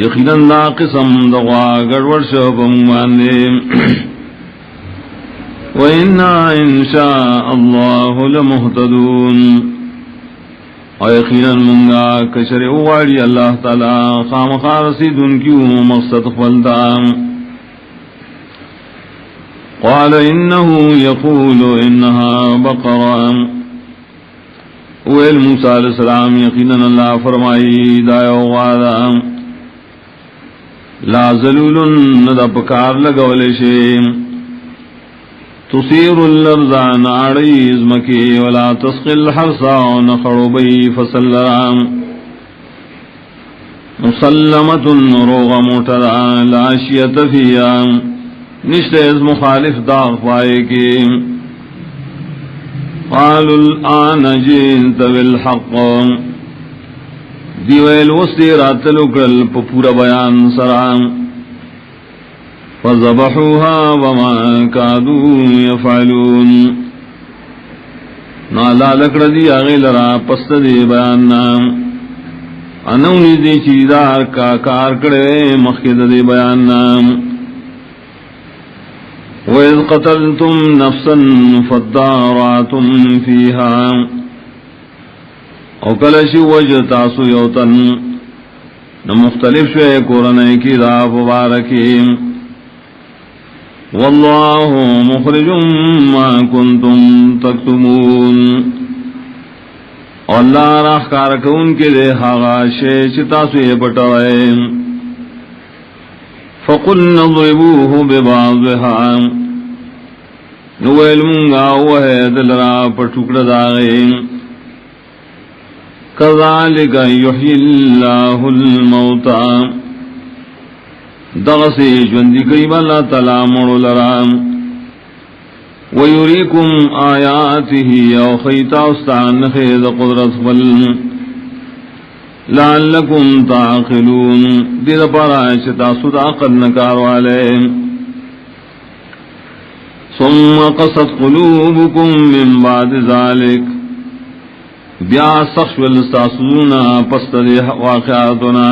یقیناً دا قسم دغوا گڑوڑ شب مواندے وَإِنَّا إِن شَاءَ اللَّهُ لَمُهْتَدُونَ اور یقیناً منگا کشر اواری اللہ تعالی خام خارسید ان کیوں مقصد خلتا قال انه يقول انها بقرة ویل موسیٰ علیہ السلام یقیناً اللہ فرمائی دایو غادا لا ذلول ند پکار لگول شی تصیر الارض ناڑیز مکی ولا تسقی الحرسا نخربی فصل لرام مسلمت روغ موٹرا لا شیت فیا نشت از مخالف داغ پائے کی قالوا الآن جئت بالحق دیویل وستی راتلو کل پورا بیان سرام فذبحوها وما كادوا يفعلون نالا لکڑ دی آغی لرا پست دی بیان نام انونی دی چیدار کا کار کڑے مخید دی بیان نام وَإِذْ قَتَلْتُمْ نَفْسًا فَادَّارَأْتُمْ فِيهَا اوکلشی وجہ تاسو یوتن مختلف شوئے قرآن کی دا مبارکی واللہ مخرج ما کنتم تکتمون اللہ راہ کارکون کے دے حاغا شیچ تاسو یہ پٹوئے فقلنا اضربوه ببعضها نویل منگا وحید لرا پٹکڑ داغیں کذالک یحیی اللہ الموتا دغسی جوندی قریب اللہ تعالی مڑو لرام ویریکم آیاته او خیتا استعان خید قدرت فل لعلکم تعقلون دید پارا چتا سد عقل نکار والے ثم قصد قلوبکم من بعد ذالک بیا سخش والستاسونا پست دی واقعاتنا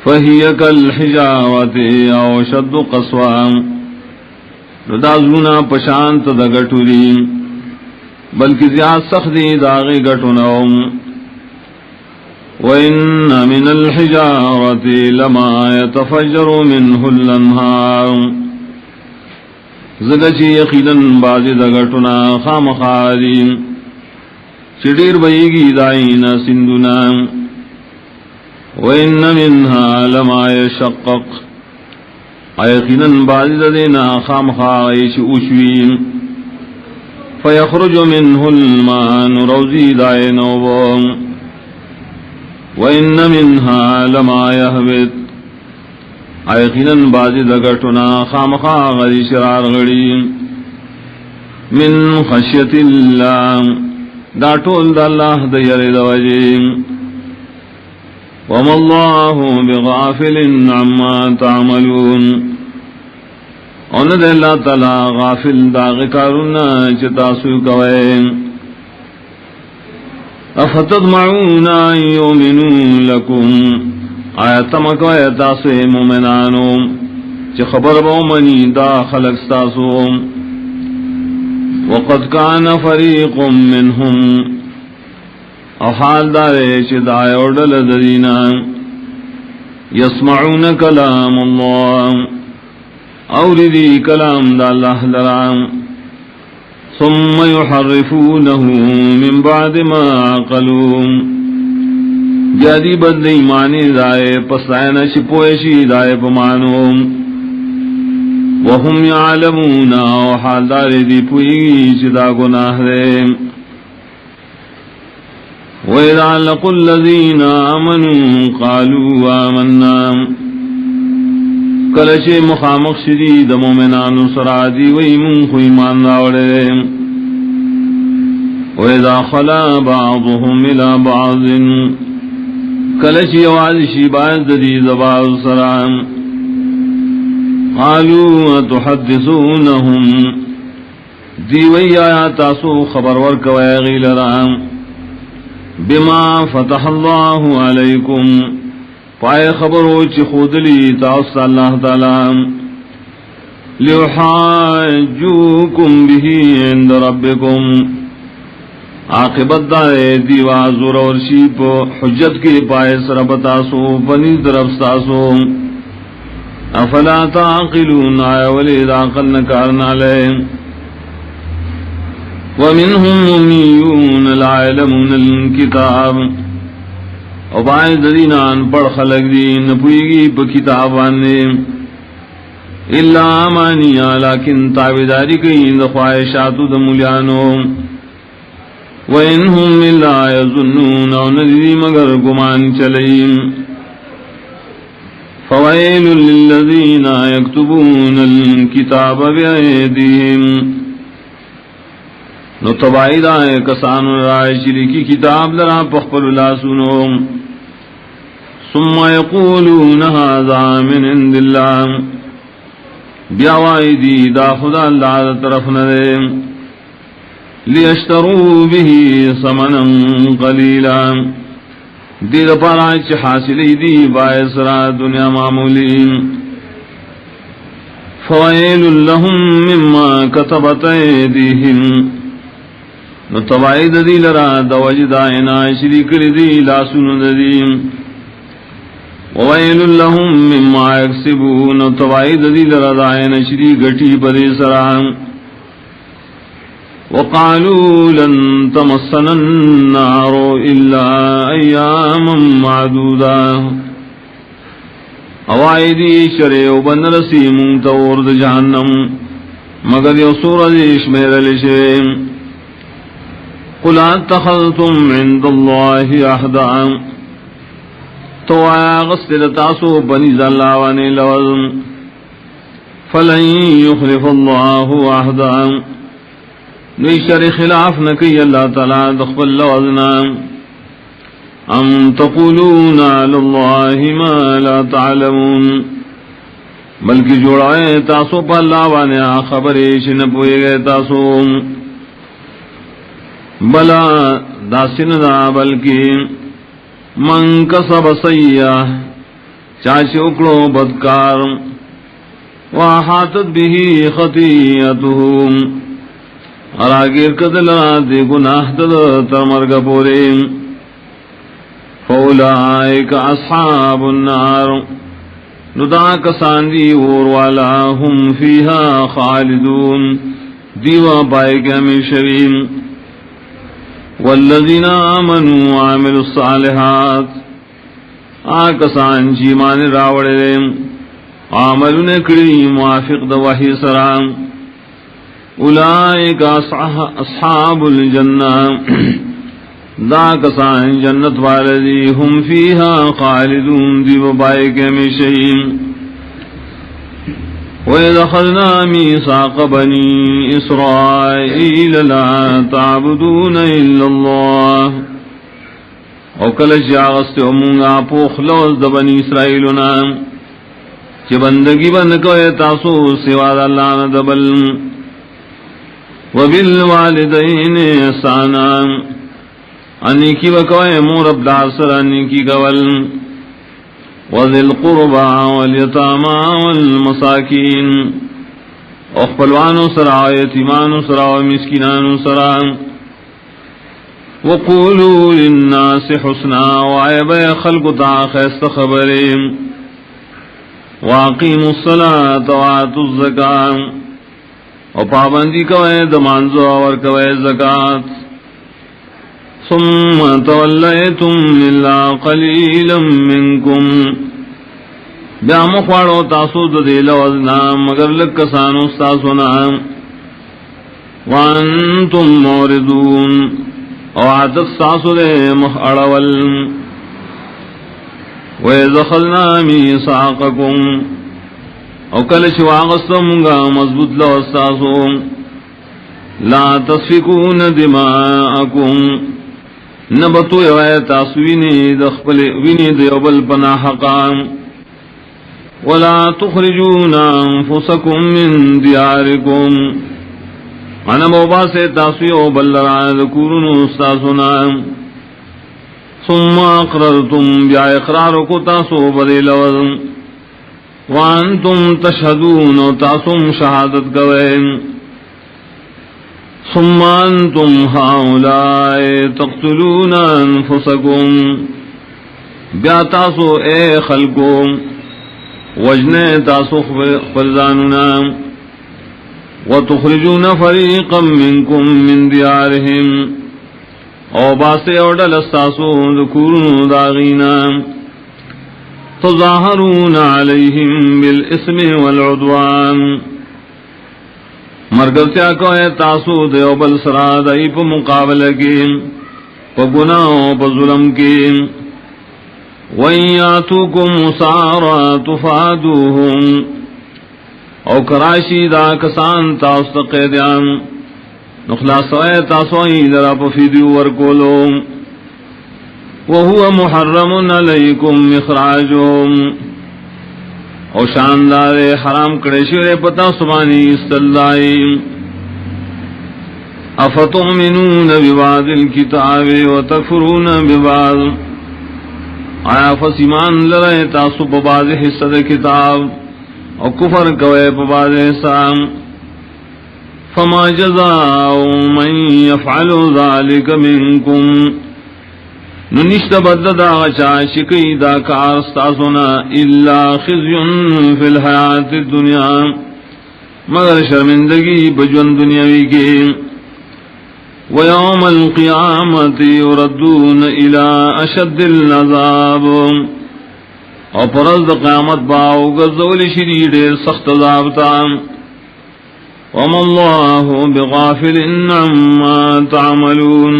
فہی کالحجارت او شد قصوام ندازونا پشانت دا گٹوری بلکہ زیاد سخت دی داغی گٹوناوم وَإِنَّ مِنَ الْحِجَارَةِ لَمَا يَتَفَجَّرُ مِنْهُ الْأَنْهَارُ زگچی یقیناً بازی دگٹنا خامخاری چڑیر بیگی دائینا سندنا وَإِنَّ مِنْهَا لَمَا يَشَقَّقُ یقیناً بازی دینا خامخاری اوشوین فَيَخْرُجُ مِنْهُ الْمَاءُ روزی دائینا وَوَمْ وَإِنَّ مِنْهَا لَمَا يَهْبِطُ یقیناً بازی دگٹنا خامخا غری شرار غڑی من خشیت اللہ دا ٹول دا اللہ دا یرد وجیم وَمَا اللَّهُ بِغَافِلٍ عَمَّا تَعْمَلُونَ اُند اللہ تعالی غافل دا غکارنا چتاسو کوئے افتطمعون ان یؤمنوا لکم آیت مکو ایتاسو مومنانو چی خبر بومنی دا خلق ستاسو وقد کان فریق منہم او حال دارے چی دائے اردل ددینا یسمعون کلام اللہ اوردی کلام دا اللہ لرام ثم يحرفونه من بعد ما عقلوا جادی بدلی معنی دائے پسائن شپوشی دائے پمانو وهم يعلمون وحال دار دی پوئی چدا گناہ دے وَإِذَا لَقُوا الَّذِينَ آمَنُوا قَالُوا آمَنَّا کلچے مخامق شدید مومنان سرادی ویمون خوی مان راوڑے وَإِذَا خَلَا بَعْضُهُمْ إِلَى بَعْضٍ کلچی وعدشی باعث دید بعض سرام قَالُوا أَتُحَدِّثُونَهُمْ دیوئی آیا تاسو خبر ورکوئے غیل رام بِمَا فَتَحَ اللَّهُ عَلَيْكُمْ پائے خبرو چی خودلی تاست اللہ تعالی لِيُحَاجُّوكُمْ بِهِ عِنْدَ رَبِّكُمْ عاقبت دائے دیواز اور شیپ حجت کے پائے سربتاسو پنیز درفستاسو افلا تعقلون آیا ولید عقل نکارنا لے وَمِنْهُمْ أُمِّيُّونَ لَا يَعْلَمُونَ الْكِتَابَ او باید دینان پڑھ خلق دین پوئیگی پا کتابانے الا آمانیا لیکن تابداری کئی دا خواہشاتو دا مولیانو وَإِنْهُمْ إِلَّا يَظُنُّونَ وَنَذِي مگر گمان چلئیم فَوَيْلٌ لِلَّذِينَ يَكْتُبُونَ الْكِتَابَ بِأَيْدِيهِمْ نو تباید آئے کسان رائے لکھی کتاب لرا پخپل اللہ سنو ثم يقولون هذا من عند الله بیاوائی دا خدا اللہ دا طرف ندے لیشتروا به ثمنا قلیلا دید پاراچ حاصلی دی بائسرا دنیا معمولی فوائل لهم مما كتبت ایدیہم نو تباید دی لرا دوجدائنا شریک دی لاسن دی وویل لهم مما یکسبون نو تباید دی لرا دائنا شریک گٹی پدی سرام وقالوا لن تمسنا النار الا ایاما معدودا اوائدی شریع بن رسی منتورد جہنم مگر یو سورج اشمیر لشیم قل اتخذتم عند اللہ احدا تو آغسل تاسو بنی زلاوانی لوزم فلن یخلف اللہ احدا نوی شر خلاف نکی اللہ تعالی دخبل لوزنا ام تقولون علی اللہ ما لا تعلمون بلکہ جوڑائے تاسو پا اللہ وانے خبریش نپوئے گئے تاسو بلا داسن دا بلکہ من کسب سیئہ چاچے اکڑو بدکار وحاتت بھی خطیئتہم اور آگیر کدلنا دے گناہ دل ترمرگ پورے فولائک اصحاب النار ندا کسان دی اور والا ہم فیہا خالدون دیوا پائے کے ہمیشویم والذین آمنوا وعملوا الصالحات آکسان چیمان راوڑے عملون کری موافق دا وحی سرام اولئک اصحاب الجنہ دا کسان جنت والدی ہم فیہا خالدون دی وبائے کے ہمیشہیم وَإِذْ أَخَذْنَا مِيثَاقَ بَنِي إِسْرَائِيلَ لَا تَعْبُدُونَ إِلَّا اللَّهَ او کلچ آغست امونگا پوخ لوز دا بنی اسرائیلنا چی بندگی بندکوئے تاسو سواد اللہ ندبل وَبِالْوَالِدَيْنِ احسانا انیکی بکوئے مورب دارسر انیکی گول وذی القربى والیتاما والمساکین اخپلوانو سرا یتیمانو سرا ومسکنانو سرا وقولوا للناس حسنا وعیب خلق تا خیست خبریم واقیموا الصلاة وآتوا الزکاة وپابندی کوئے دمانزو ورکوئے زکاة ثم تولیتم الا قلیلا منکم بیا مخواڑو تاسو دے لوزنا مگر لکسانو ستاسونا وانتم موردون او عادت ساسو دے مخاڑول وَإِذْ أَخَذْنَا مِيثَاقَكُمْ او کلچ واغستمگا مضبوط لوستاسو لا تسفکون دماءکم نبتو یوائے تاسوینی دخپل وینی دیوبل پنا حقام ولا تخرجون انفسکم من دیارکم انا موبا سے تاسویو بلران ذکورن استاسونا ثم اقررتم بیا اقرارکو تاسو بدی لوزم وانتم تشہدون و تاسم شہادت گوین ثم انتم هؤلاء تقتلون انفسکم بیا تاسو اے خلقو وجنے تاسو خبرزاننا وتخرجون فریقا منکم من دیارہم او باسے اوڈل استاسو ذکورن داغینا تظاہرون علیہم بالاسم والعدوان مرگتیا کو اے تاسو دیو بل سرا دائی پا مقابل کی پا گناہ پا ظلم کی وَإِن يَأْتُوكُمْ سَارًا تُفَادُوهُمْ او کراشی دا کسان تاسو قیدیان نخلاص وے تاسوئی لرا پفیدیو ورکولو وَهُوَ مُحَرَّمٌ عَلَيْكُمْ إِخْرَاجُهُمْ او شاندار حرام کڑیشور پتا سبانی استلائی افتؤمنون ببعض الكتاب وتکفرون ببعض آیا فسیمان لرائے تاسو ببعض حصہ کتاب او کفر کوئے ببعض حصہ فما جزاء من يفعل ذلك منكم ننشت بدد آغچا شکی دا کار استاسونا الا خزی فی الحیات الدنیا مگر شرمندگی بجون دنیاوی کی ویوم القیامت یردون الى اشد العذاب اور پرزد قیامت باو گزول شدید سخت عذابتا وما اللہ بغافل عما تعملون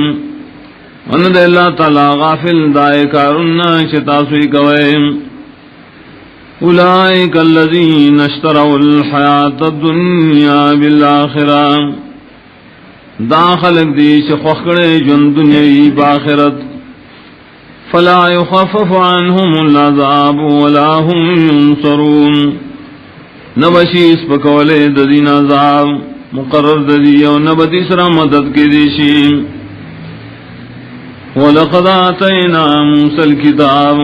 وند اللہ تعالی غافل دائے کارنا شتاسوی کوئے اولئک الذین اشتروا الحیات الدنیا بالآخرہ دا خلق دی شخوخڑے جن دنیای باخرت فلا يخفف عنهم العذاب ولا هم ينصرون نبشیس پکولے ددین عذاب مقرر ددی و نبتی سرا مدد کے دیشی وَلَقَدْ آتَيْنَا مُوسَى الْكِتَابَ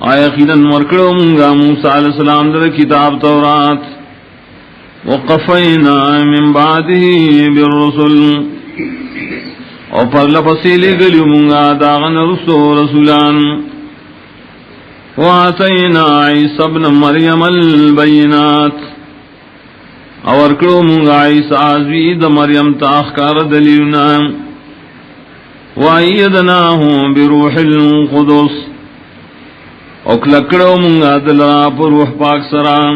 آیا خیدن مرکڑو منگا موسیٰ علیہ السلام در کتاب تورات وَقَفَيْنَا مِن بَعْدِهِ بِالرُّسُلِ اور پر لپسیلے گلیو منگا داغن رسو رسولان وَآتَيْنَا عِيسَى ابْنَ مَرْيَمَ الْبَيِّنَاتِ اور کرو منگا عیسیٰ عزوی دا مریم تاخکار دلیونا وَأَيَّدْنَاهُ بِرُوحِ الْقُدُسِ اکلکڑو منگا دلرا پر روح پاک سرام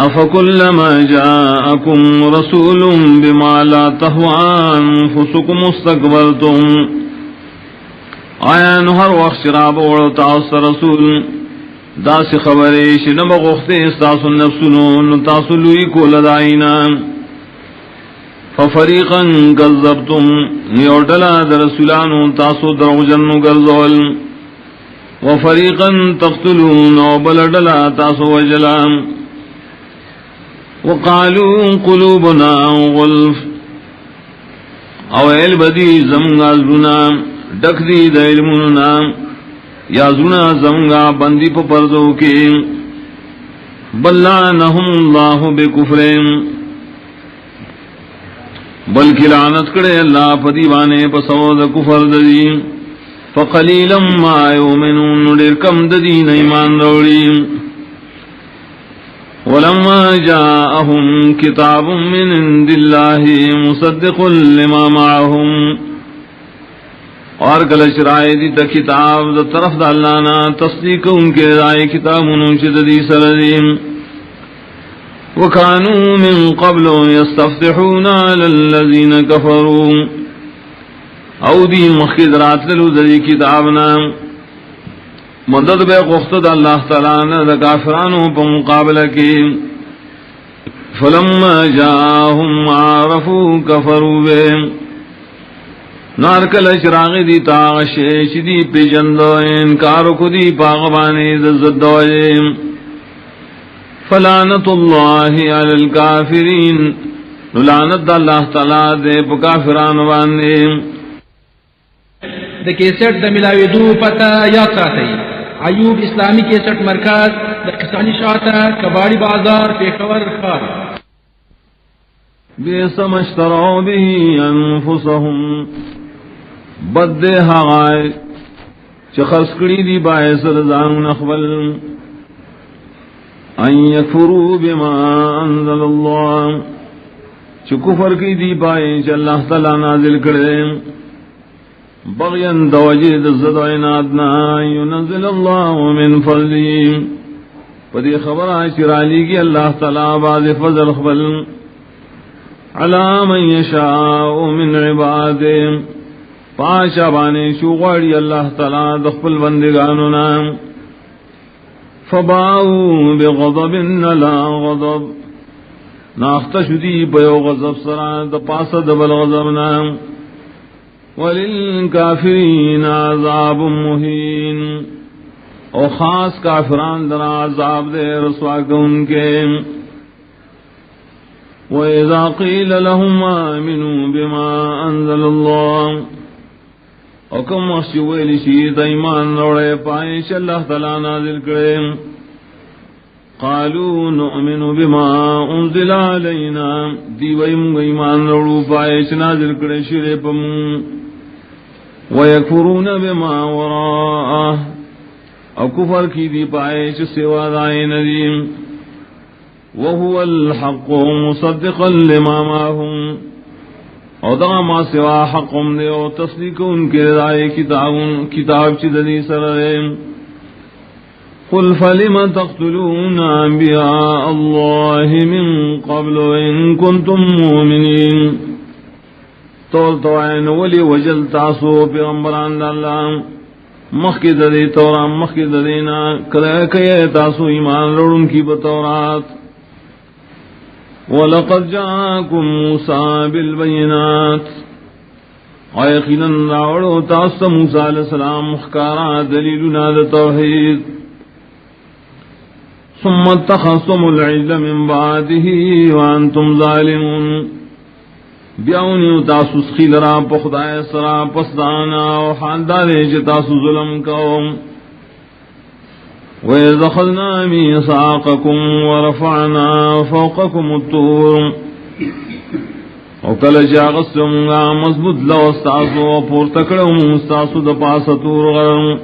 أَفَكُلَّمَا جَاءَكُمْ رَسُولٌ بِمَا لَا تَهْوَىٰ أَنفُسُكُمُ اسْتَكْبَرْتُمْ آیا نہر وقت شراب اوڑو تاثر رسول دا سی خبریش نبغوختے استاسو النفسنون تاسو لوئی کو لدائینا ففریقا کذبتم نیوٹلا در رسولانو تاسو درو جنو گرزول وفریقا تقتلون و بلڈلا تاسو وجلا وقالوا قلوبنا غلف او ایل بدی زمگا زلونا ڈک دی دا علمنا یا زلونا زمگا بندی پا پردو کی بلعنہم اللہ بکفرین بلکہ لعنت کرے اللہ پدیوانے پسود کفر ددی فقلیلا ما یؤمنون دیر کم ددین ایمان روڑی ولما جاءهم کتاب من عند اللہ مصدق لما معهم اور کلش رائے دی تا کتاب دا طرف دا اللہ نا تصدیق ان کے رائے کتاب منوشد دی سردیم وَكَانُوا مِن قَبْلُ يَسْتَفْتِحُونَ عَلَى الَّذِينَ كَفَرُوا او دی مخید رات للو دی کتابنا مدد بے قفتد اللہ تعالیٰ دا کافرانو پا مقابلہ کی فَلَمَّا جَاءَهُمْ عَارَفُوا كَفَرُوا بِهِ نارکل اشراغ دی تاغشیش دی پی جندو انکارو کو دی پاغبانی دزدوئیم فلعنت اللہ علی الکافرین لعنت اللہ تعالی دے کافران باندے دا کیسٹ دا ملاوی دو پتا یاد ساتھی ایوب اسلامی کیسٹ مرکز دا کسانی شاعتا کباڑی بازار پیخور خار بیس مشترعو بھی انفسهم بد دے حغائے چخرسکڑی دی باعث رضان نخبل ان یکفروا بما انزل اللہ چ کفر کی دی پائے چ اللہ تعالی نازل کرے بغیاً دوجہ دزد عنادنا ينزل اللہ من فضلہ پدی خبر چرالی کی اللہ تعالی باز فضل خبل علی من یشاء من عبادہ پاشا بانے شوغاڑی اللہ تعالی دخل بندگاننا فباؤوا بغضب لا غضب ناختشدی بیو غضب سرا دپاس دبل غضبنا وللکافرین عذاب مہین او خاص کافران در عذاب دے رسوا ان کے وَإِذَا قِيلَ لَهُمْ آمِنُوا بِمَا أَنزَلَ اللَّهُ او کم وحشویلی شید ایمان روڑے پائش اللہ تعالیٰ نازل کرے قالوا نؤمن بما انزل علینا دیوئیم ایمان روڑو پائش نازل کرے شرے پمون وَيَكْفُرُونَ بِمَا وَرَاءَهُ او کفر کی دی پائش سوا دائے ندیم وَهُوَ الْحَقُّ مُصَدِّقًا لِمَا مَعَهُمْ او دا ما سوا حقم دے او تصدیق ان کے رائے کتاب چی دنی سرے قُلْ فَلِمَ تَقْتُلُونَ أَنْبِيَاءَ اللَّهِ مِن قَبْلُ إِن كُنْتُم مُؤْمِنِينَ توائن ولی وجل تاسو پیغمبران اللہ مخید دی تورا مخید دینا کرے کئے تاسو ایمان لڑن کی بتورات وَلَقَدْ جَاءَكُمْ مُوسَى بِالْبَيِّنَاتِ وَيَقِينًا رَاوَڑُ تَاسْتَ موسیٰ علیہ السلام مخکارا دلیلنا لتوحید ثُمَّ اتَّخَذْتُمُ الْعِجْلَ مِن بَعْدِهِ وَأَنْتُمْ ظَالِمُونَ بیاونی تاسو سخیل را پخدای سرا پسدانا و حاندارے جتاسو ظلم کوم وَإِذْ أَخَذْنَا مِيثَاقَكُمْ وَرَفَعْنَا فَوْقَكُمُ الطُّورَ وَقَلَ جَاغَسْتُمْغَا مضبوط لَوَسْتَاسُ وَپُورْتَكْرَوْمُ اسْتَاسُ دَپَاسَ طُورغَرْمُ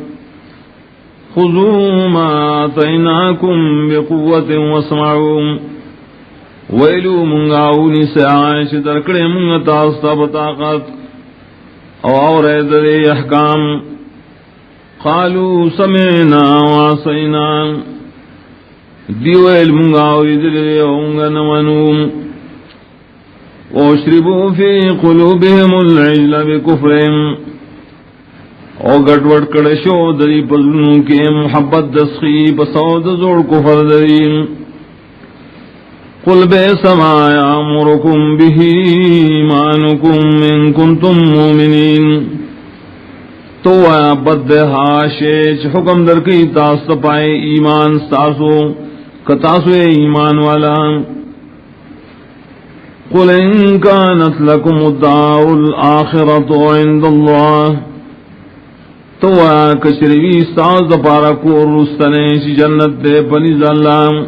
خُذُوا مَا آتَيْنَاكُمْ بِقُوَّةٍ وَاسْمَعُوا وَيْلُوا مُنْغَاوْنِ سَعَائِشِ دَرْكَڑِ مُنْغَ تَاسْتَ بَطَاقَتْ اور ایدر احکام قالوا سمعنا وعصينا دیویل منگاوی دلی اونگا نمانو واشربوا في قلوبهم العجل بكفرهم او گڑوڑ کڑشو دری پزنوں کے محبت دسخی بسود زور کفر دری قل بئس ما یامرکم به ایمانکم ان کنتم مومنین تو بد ہاشیچ حکم در کی تاست پائے ایمان ستاسو کتاسو ایمان والا قل ان کانت لکم الدار الآخرت عند اللہ تو کشروی ستاز پارا کور رستنیش جنت دے پنیز اللہ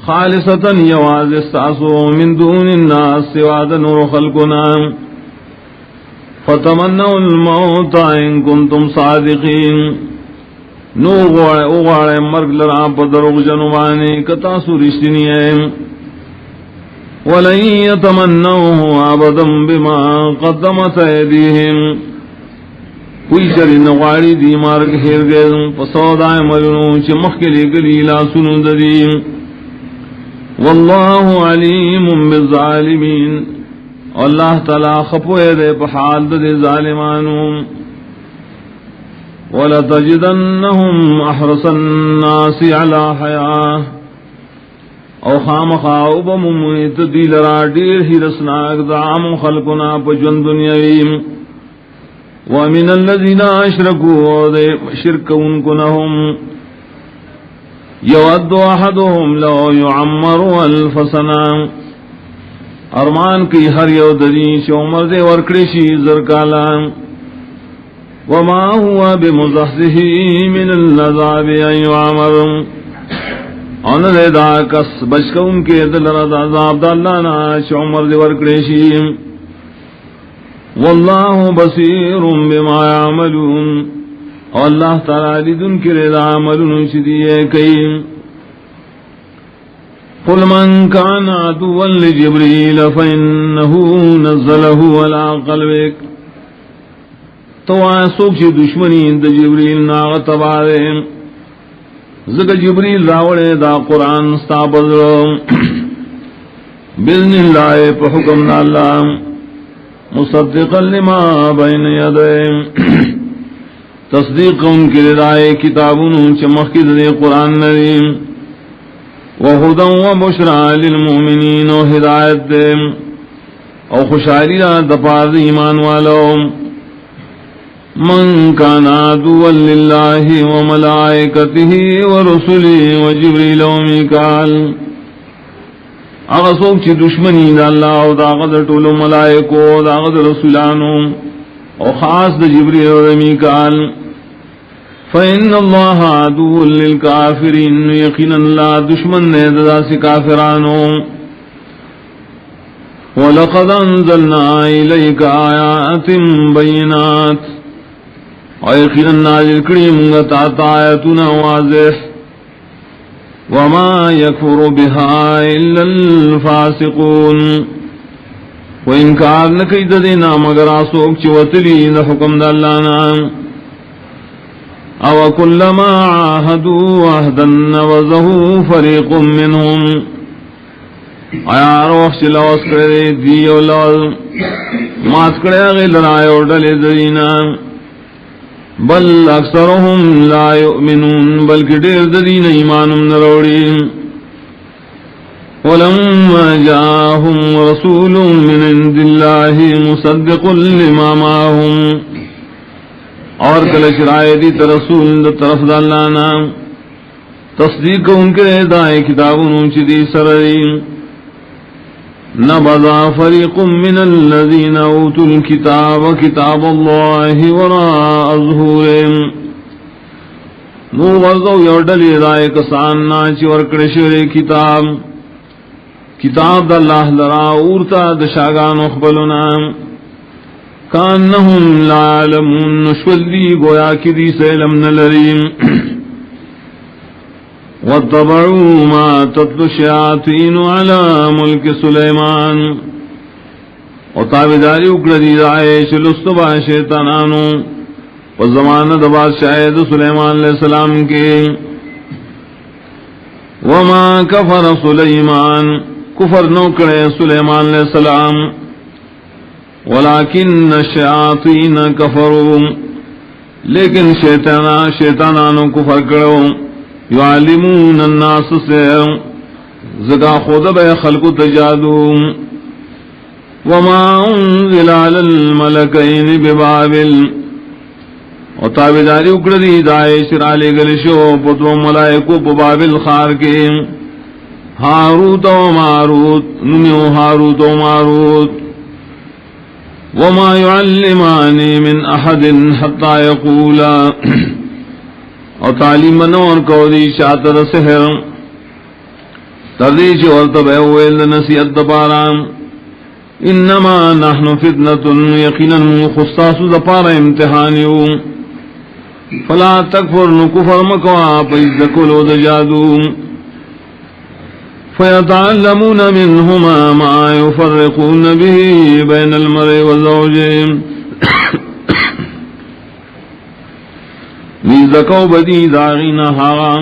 خالصتا یواز ستاسو من دون الناس سواد نور خلقنا فتمنوا الموت ان کنتم صادقین نو اغاڑے مرگ لرا پدروغ جنوانی کتاسو رشتنی ہے ولن یتمنوه ابدا بما قدمت ایدیہم کوئی چری نغاڑی دی مرگ ہرگز پسودائے ملنو چمخ کے لئے گلیلا سنو ددیم واللہ علیم بالظالمین اللہ تعالی خپوئے دے پحال دے ظالمانوں وَلَتَجِدَنَّهُمْ أَحْرَصَ النَّاسِ عَلَى حَيَاةٍ او خامخاو بممیت دیل را دیر ہی رسناک دعام خلقنا پجن دنیاویم وَمِنَ الَّذِينَ أَشْرَكُوا دے شرک انکنہم یود احدهم لو يعمر الف سنہ ارمان کی ہر یو دری عمر دے ورکڑشی زرکالا وما هو بمزحزه من العذاب ان يعمر ان دے دا کس بچکون کے دل رضا عذاب اللہ نا عمر دے ورکڑشی واللہ بصیر بما يعملون اللہ تعالی دن کے رضا عملون شدیئے کئی قل من كان عدوا لجبريل فإنه نزله على قلبك تو سوک چی دشمنی دا جبریل ناغ تبارے ذکر جبریل راوڑے دا قرآن ستابدر بإذن اللہ پا حکم دا اللہ مصدقا لما بین یدے تصدیق ان کے لدائے کتابوں چمخ کی دے قرآن نریم وہدا و بشرا للمؤمنین و ہدایت دے او خوشحالی دپار ایمان والو من کان عدوا للہ و ملائکتہ و رسلہ و جبریل و میکال اغسوک چی دشمنی دا اللہ و داغد طول ملائکو و داغد رسولانو و خاص دا جبریل و میکال فإن اللہ عدو للکافرین یقین اللہ دشمن نے دا سی کافرانو وَلَقَدْ أَنزَلْنَا إِلَيْكَ آیَاتٍ بَيِّنَاتٍ اور یقین نازل کریم گتا آیتنا واضح وما يكفر بها إلا الفاسقون وإنکار نکید دینا مگر آسوک چوتلی دا حکم دا اللہ نام او كلما عاهدوا عهدا نبذه فريق منهم آیا روح چلاوس کرے دیو لال ماس کرے غیل رائے اور ڈلے دینا بل اکثرهم لا يؤمنون بلکہ دیر دین ایمانم نروڑی ولما جاءهم رسول من عند الله مصدق لما معهم اور کل شرائع دی رسول طرف اللہ نام تصدیق ان کے دائیں کتابوں چی سرین نبذا فریق من الذین اوتوا الكتاب کتاب اللہ وراء ظہورہم نو ورزو یوڈلی دائیں کسان ناچی ورکڑشور کتاب دا اللہ لرا اورتا دشاگان اخبلنا کانہم لا علمون نشولی گویا کی دی سے علم نلریم واتبعوا ما تتلو الشیاطین علی ملک سلیمان وطابداری اکردی دائے شلستبا شیطانانو وزمان دباد شاید سلیمان علیہ السلام کے وما کفر سلیمان کفر نو کرے سلیمان علیہ السلام ولكن الشیاطین کفروا لیکن شیطانانو کفر کرو یعلمون الناس سحر زگا خود بے خلق تجادو وما انزل على الملکین ببابل و تابداری اکردی دائے شرالے گلشو پتو ملائکو ببابل خار کے ہاروت و ماروت نمیو ہاروت و ماروت وما يعلمان من احد حتى يقولا اور تعلیم نور کوری شاطر سحر تردیش اور تبع ویل نصیحت دپارا انما نحن فتنة یقینا خصاص دپارا امتحانیو فلا تکفر نکفر مکوا پیز کلو دجادو فيتعلمون منهما ما يفرقون به بين المرء وزوجه نزدکو بدی داغینا حاغا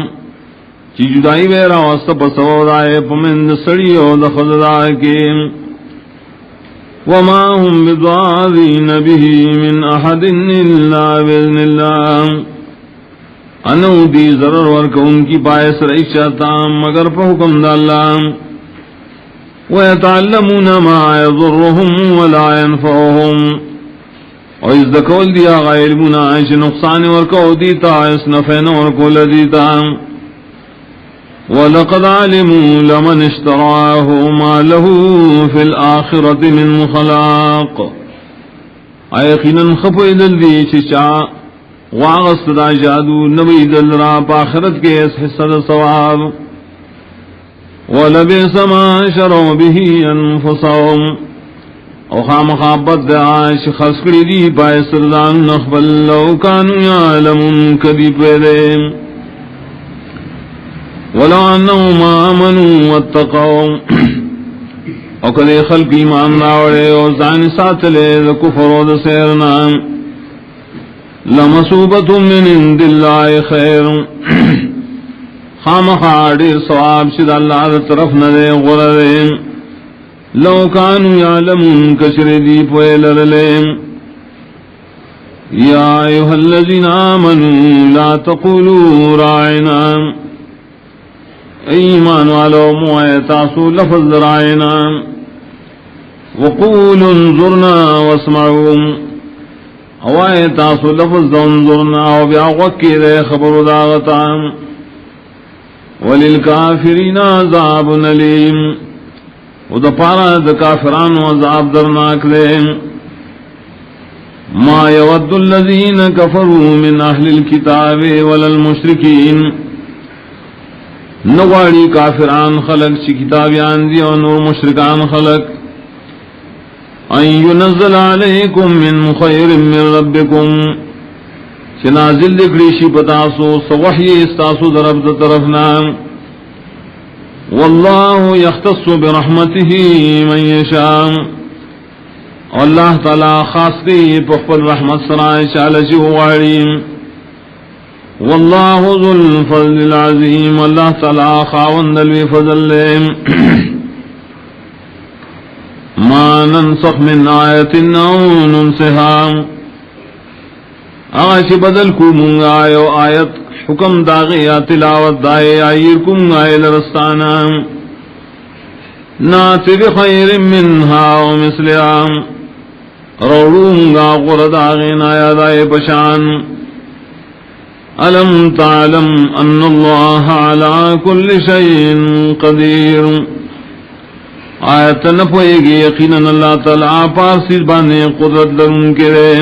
چی جدائی بیرا واسطا پسو دائے پمند سڑی و دخل دائے وما هم بضاذین به من احد الا بإذن اللہ انو دی ضرر ورکا ان کی باعث رئیس چاہتا مگر پا حکم دا اللہ ویتعلمون ما یضرهم ولا ينفعهم اور اس دکول دیا غیر مناش نقصان ورکا دیتا اس نفین ورکو لدیتا وَلَقَدْ عَلِمُوا لَمَنِ اشْتَرَاهُ مَا لَهُ فِي الْآخِرَةِ مِنْ خَلَاقٍ ایقیناً خفو دل دی چچا واغست دا جادو نبی دل را پاخرت کے اس حصہ دا ثواب وَلَبِئْسَ مَا شَرَوْا بِهِ أَنفُسَهُمْ او خام خابت دا عاش خسکڑی دی پائے سردان نخبل لو کانو یعلمون کبھی پیدے ولو انہم آمنوا واتقوا او کدے خلق ایمان راوڑے اور زان ساتلے دا کفر و دا سیرنا لمصوبت من عند اللہ خیر خامخا دیر ثواب شد اللہ دا طرف ندے غردے لو کانوا یعلمون کشر دی پوئے لرلے یا ایہا الذین آمنوا لا تقولوا راعنا ایمان والو موئے تاسو لفظ رائنا وقول انظرنا واسمعوا اوائے تاسو لفظ انظرنا و بیاغوکی دے خبر داغتا وللکافرین عذاب علیم و دا پارا دا کافران و عذاب درناک دے ما یود الذین کفروا من اہل الكتاب وللمشرکین نغاڑی کافران خلق چی کتابیان دی اور نور مشرکان خلق ان ینزل علیکم من خیر من ربکم چی نازل دکڑیشی پتاسو سوحی استاسو درب دا طرفنا واللہ یختص برحمته من یشاء اللہ تعالی خاص دی پخپل رحمت سرائے چالشی وغاڑیم واللہ ذو الفضل العظیم اللہ تعالی خاوند الوی فضل ما ننسخ من آیت او ننسها آشی بدل کو منگا آیو آیت حکم داغی یا تلاوت دائے آئیر کم آئے لرستانا ناتی بخیر منها ومثلها روڑونگا قرد آغین آیا دائے پشان ألم تعلم أن الله على كل شيء قدير آیت نپوئے گی یقیناً اللہ تعالیٰ پارسی بانے قدرت لرن کرے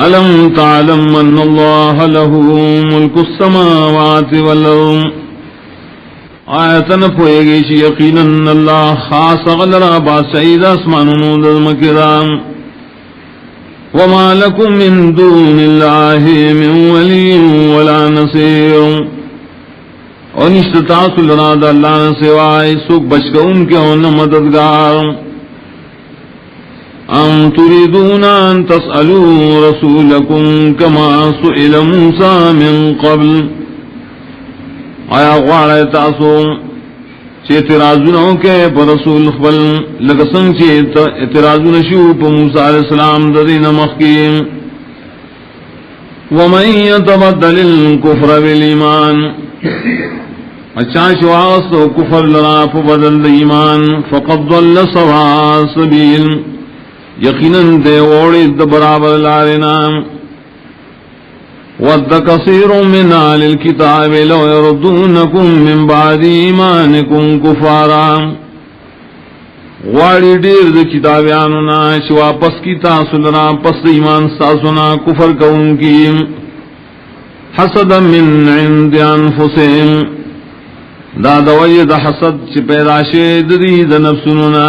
ألم تعلم أن الله له ملك السماوات والأرض آیت نپوئے گی یقیناً اللہ خاص غلرہ باسعید اسمانوں دزمکرام وما لكم من دون الله من ولي ولا نصير اور نشتتاس لراد اللہ سوائے سوک بچ ان کے ان مددگار ام تريدون ان تسألوا رسولكم كما سئل موسى من قبل آیا غوارے تاسو چی اعتراضونوں کے پر رسول خبل لگسنگ چی اعتراضون شو پر موسیٰ علیہ السلام ددین مخیم ومن یتبدل الکفر بالایمان اچانچ واغستو کفر لنا فبدل ایمان فقد ضل سواء سبیل یقیناً دے وڑید برابر لارنا ود کثیر من اہل الکتاب لو یردونکم من بعد ایمانکم کفارا غاڑی دیر د کتابیانونا چی واپس کی تاسلنا پس ایمان ساسونا کفر کون کی حسدا من عند انفسهم دا دوی دا حسد چی پیدا شید دی دا نفسننا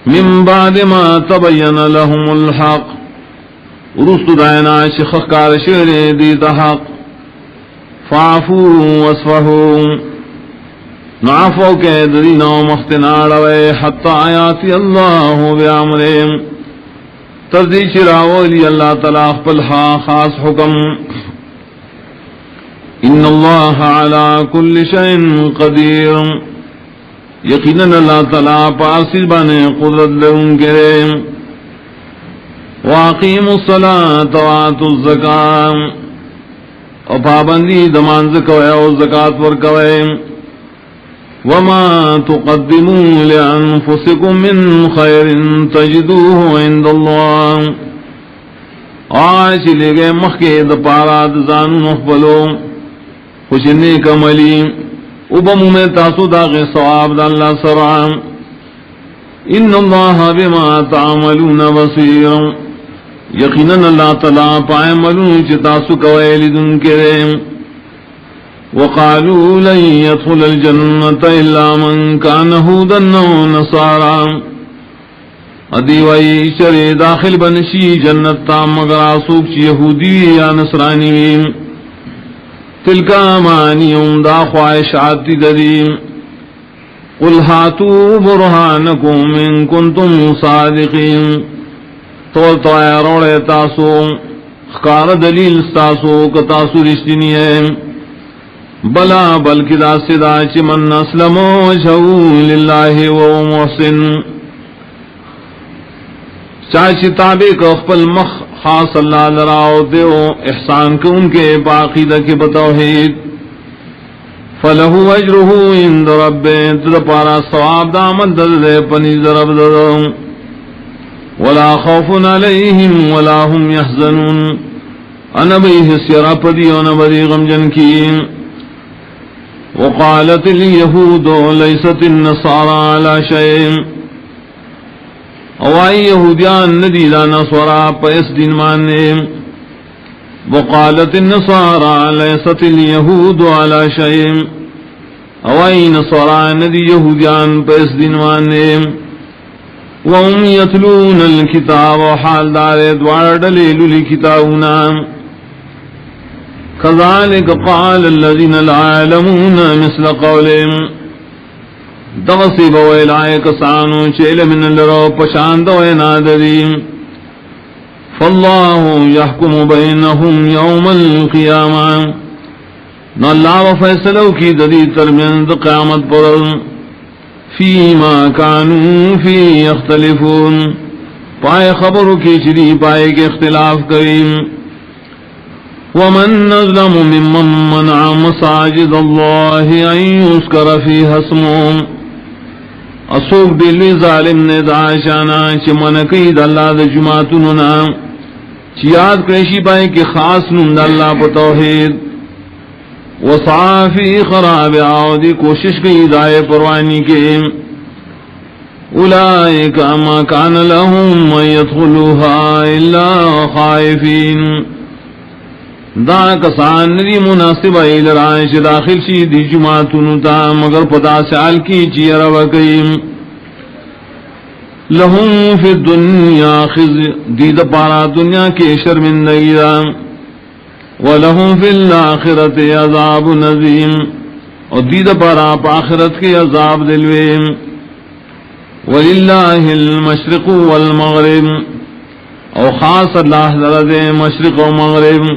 من بعد ما تبین لهم الحق رست دائنا شخص کار شعر دیتا حق فعفو وصفحو نعفو کے درینا مختناڑوے حتی آیاتی اللہ بیعمرین تردی چراولی اللہ طلاق پلحا خاص حکم ان اللہ علا کل شئن قدیر یقیناً اللہ تعالیٰ پارسی بانے قدرت لرن کرے واقیموا الصلاة وآتوا الزکاة اور پابندی دمان زکوے اور زکاة ورکوے وما تقدموا لأنفسكم من خیر تجدوه عند اللہ آج لے گئے مخی دپارات زانو نخبلو خوش نیک عملی ابمو میں تاسو داغ ثواب دا اللہ سرعام ان اللہ بما تعملون بصیر یقیناً اللہ تعالیٰ پائے ملون چتاسو کوئے لدن کرے وقالوا لن يدخل الجنة إلا من كان هودا أو نصارى ادی وئی شر داخل بنشی جنت تا مگر آسوک چی یہودی یا نصرانی تلک امانیهم دا خواہشات ددیم قل ہاتوا برہانکم ان کنتم صادقین تو روڑے تاسو خکار دلیل تاسو کہ تاسو رشتنی ہے بلا بلکہ دا سدا چمن اسلم وجهه للہ وهو محسن چاچی تابع کو خپل مخ خاص اللہ لراؤ دیو احسان کو ان کے باقیدہ کے بتوحید فلہو اجرہو عند ربے تد پارا ثواب دا عمل دے پنیز رب دے ولا خوف علیہم ولا هم يحزنون انبی حسیرہ پدی ونبدی غمجن کی وقالت اليہود لیست النصارى على شيء اوائی یہودیان ندی لا نصورا پیس دین ماننے وقالت النصارى لیست اليہود على شيء اوائی نصورا ندی یہودیان پیس دین ماننے وهم يتلون الكتاب وحال دار دوار دلیل لکتابنا كذلك قال الذين لا يعلمون مثل قولهم دغصب ویلائے کسانو چیل من لرو پشاند وینادریم فاللہ یحکم بینہم یوم القیامہ نو اللہ و فیصلو کی ددی ترمند قیامت پر فیما کانو فی اختلفون پائے خبرو کی چری پائے کے اختلاف کریم ومن نظلم ممن منع مساجد اللہ ان یذکر فیہا اسمہ اسوک دلی ظالم نے دعاشانا چی منقید اللہ دا جماعتننا چی یاد کرشی پائے کہ خاص نم دا اللہ پا توحید وصافی خراب آودی کوشش کی دائے پروانی کے اولئک اما کان لهم من يدخلوها الا خائفین دا کسان ندی مناسب ایلرائش داخل شی دی جماعتنتا مگر پتا سال کی چی روکیم لہم فی الدنیا خزی دید پارا دنیا کے شرمندگی دا ولہم فی الاخرت عذاب نظیم اور دید پارا پا آخرت کے عذاب دلویم وللہ المشرق والمغرب اور خاص اللہ درد مشرق و مغرب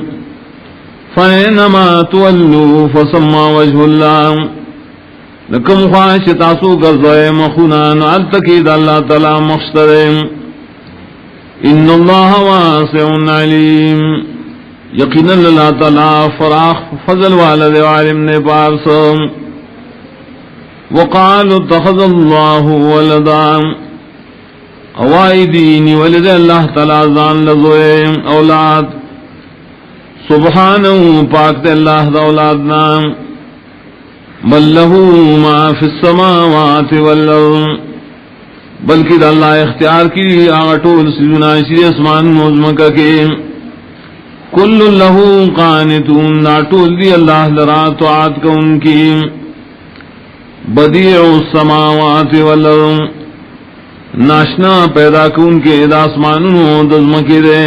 فَإِنَّمَا تُوَلُّوا فَثَمَّ وَجْهُ اللَّهِ لکم خواہش تاسو گرزوئے مخونان علتکید اللہ تعالی مخشترین ان اللہ واسع علیم یقینا اللہ تعالی فراخ فضل والد وعلم نے پارسم وقالوا اتخذ اللہ ولدا اوائی دینی ولد اللہ تعالی زان لزوئے اولاد سبحانہ پاک تے اللہ دا اولادنا بل لہو ما فی السماوات والارض بلکہ دا اللہ اختیار کی آغٹول سجنا شری اسمان موزمکہ کے کل لہو قانتون ناٹول دی اللہ لرا طاعت کا ان کی بدیع السماوات والارض ناشنا پیدا کون کے دا اسمانوں دزمکی دے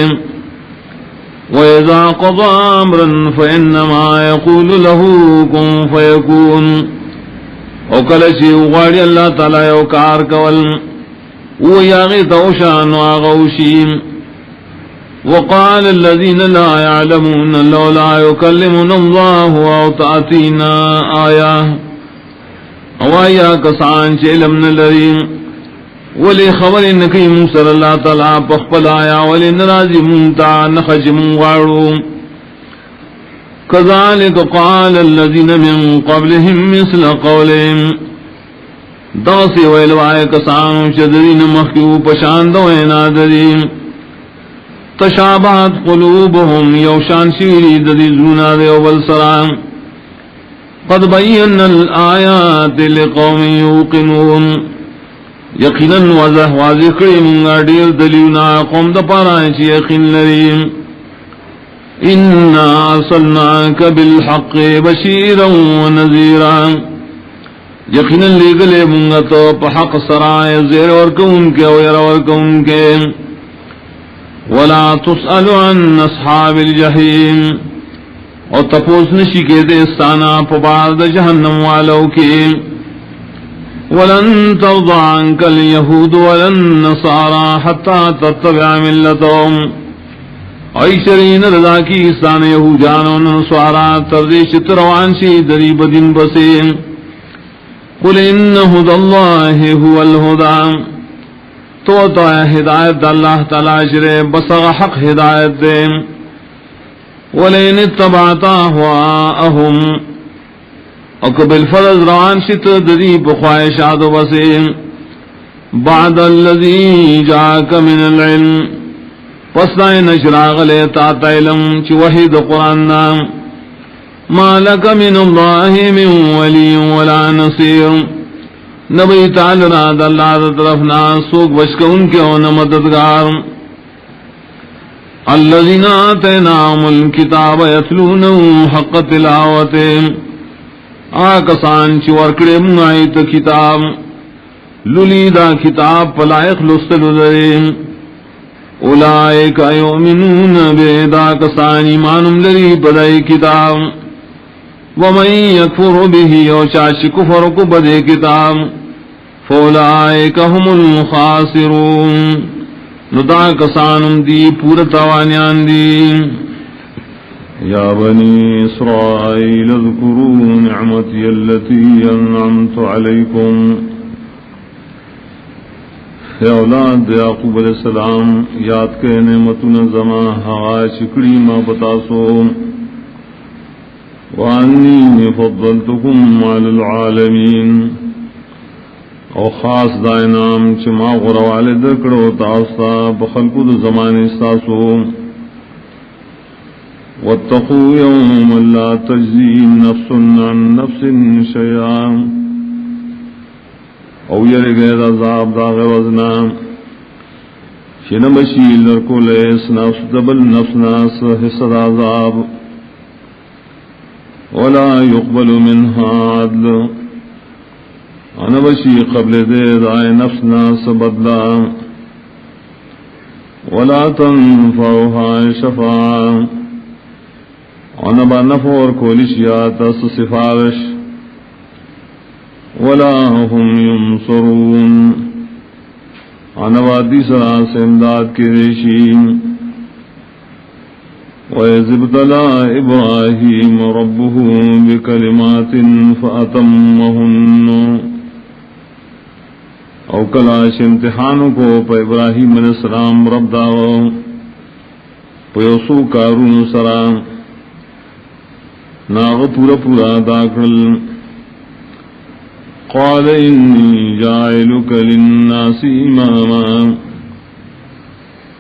وَإِذَا قَضَى أَمْرًا فَإِنَّمَا يَقُولُ لَهُ كُن فَيَكُونُ وَقَلَشِ وَغَارِ اللہ تعالی وَكَارْ كَوَلْ وَيَغِي تَوْشَانُ وَغَوْشِيم وَقَالَ الَّذِينَ لَا يَعْلَمُونَ لَوْلَا يُكَلِّمُنَا اللَّهُ أَوْ تَأْتِينَا آيَةٌ اوایا کسان چیلم نلریم ولی خبر انکی موسر اللہ تعالیٰ پخپل آیا ولی نرازی منتا نخج منغارو کذالک قال الذین من قبلهم مثل قولهم داسی ویلوائے کسانو شدرین مخیو پشاندوئے نادرین تشابہت قلوبهم یوشان شیری ددی زونا دے والسلام قد بین الآیات لقوم یوقنون یقیناً واضح کری منگا دیر دلیونا قوم دا پارائیں چی یقین لریم انا ارسلناک بالحق بشیرا و نذیرا یقیناً لگلے منگا تو پحق سرائے زیر ورکون کے ویر ورکون کے ولا تسأل عن اصحاب الجحیم اور تپوس نشی کے دستانا پبارد جہنم والو کے ولن ترضى عنك اليهود ولا النصارى حتى تتبع ملتهم ایشرین رضا کی استان یہودیان و نصارا تردیش تروان شی دریب دن بسے قل ان هدى الله هو الهدى تو ہدایت اللہ تعالی شرے بسغ حق ہدایت دے ولئن اتبعت اهواءهم اقبل فرض روان شت دریب خواہشات بسے بعد الذي جاءك من العلم پس دائیں نشراغ لیتا تعلم چی وحید قرآن نام ما لک من اللہ من ولی ولا نصیر نبی تعالی راد اللہ دا طرفنا سوک بشک ان کے ہونا مددگار الذین آتیناہم الکتاب یتلونہ حق تلاوت آکسان چی ورکڑے منعیت کتاب للیدہ کتاب پلائق لستل دریم اولئک یؤمنون بہدا کسان ایمانم لری بدائی کتاب ومن یکفر به او چاچ کفر کو بدے کتاب فاولئک هم الخاسرون ندا کسانم دی پورتوانیان دی یا بنی اسرائیل اذکروا نعمتی التي انعمت علیکم اے اولاد یعقوب علیہ السلام یاد کے نعمتنا زما ہوا شکری ما بتاسو وانی فضلتکم علی العالمین او خاص دائنام چما غروال درکڑو تاستا بخلقو دا زمان استاسو واتقوا یوم لا تجزی نفس عن نفس شیئا او یری گئے عذاب دا غوزنا شنبشی لرکو لیس نفس دبل نفس ناس حصد عذاب ولا يقبل منها عدل انبشی قبل دے دائے نفس ناس بدلا ولا تنفعها شفاعا انبا نفور کولشیات اس سفارش ولا هم ينصرون انوادی سرا سے امداد کی ریشیم وَإِذِ ابْتَلَىٰ إِبْرَاهِيمَ رَبُّهُ بِكَلِمَاتٍ فَأَتَمَّهُنَّ او کلاش امتحانوں کو پہ ابراہیم علیہ السلام رب داو پیوسو کارون سرا ناغ پورا پورا داکل قال انی جاعلک للناس اماما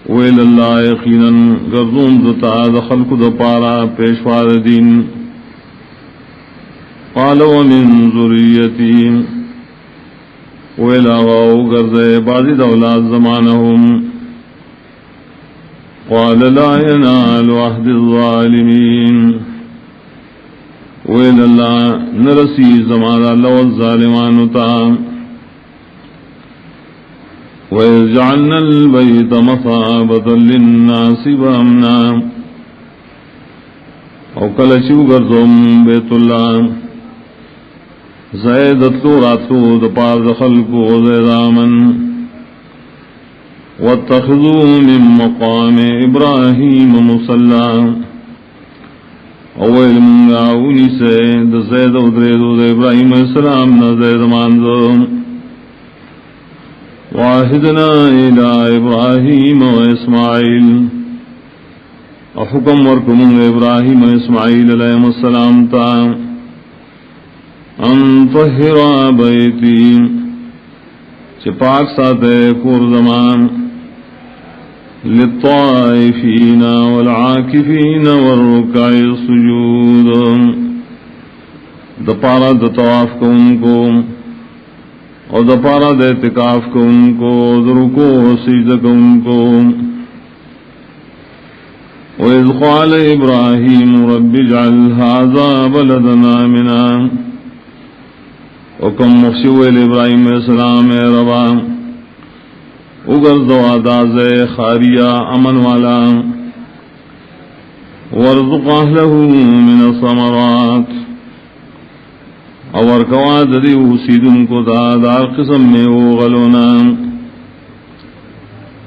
ویل اللہ یقینا گردون دتا دخلق دپارا پیشوار دین قال ومن ذریتی ویل آغاو گردے بعضی دولاد زمانہم قال لا ینال عہد الظالمین ویل اللہ نرسی زمانہ لو الظالمان تا وَإِذْ جَعَلْنَا الْبَيْتَ مَثَابَةً لِلنَّاسِ وَأَمْنًا او کلچو گردم بیت اللہ زیدت لو راتو دپار دخلقو زید آمن وَاتَّخِذُوا مِن مَقَامِ إِبْرَاهِيمَ مُصَلًّى اویل منگاونی سے زید ادریدو دے ابراہیم علیہ السلام نا زید ماندو واحدنا الى ابراہیم و اسماعیل حکم ورکم ابراہیم و اسماعیل علیہ السلام تا ان طہرا بیتی چپاک ساتے کور زمان للطائفین والعاکفین والرکع السجود دپارا دطواف کو ان کو اور دپارا اعتکاف کو ان کو رکوع و سجدہ کو ان کو وَإِذْ قَالَ إِبْرَاهِيمُ رَبِّ اجْعَلْ هَٰذَا بَلَدًا آمِنًا وکم مخشویل ابراہیم علیہ السلام اے ربا اگر زواداز خاریہ امن والا وارزق أهله من الثمرات اور کوا ددی سیدن کو دار قسم میں غلونا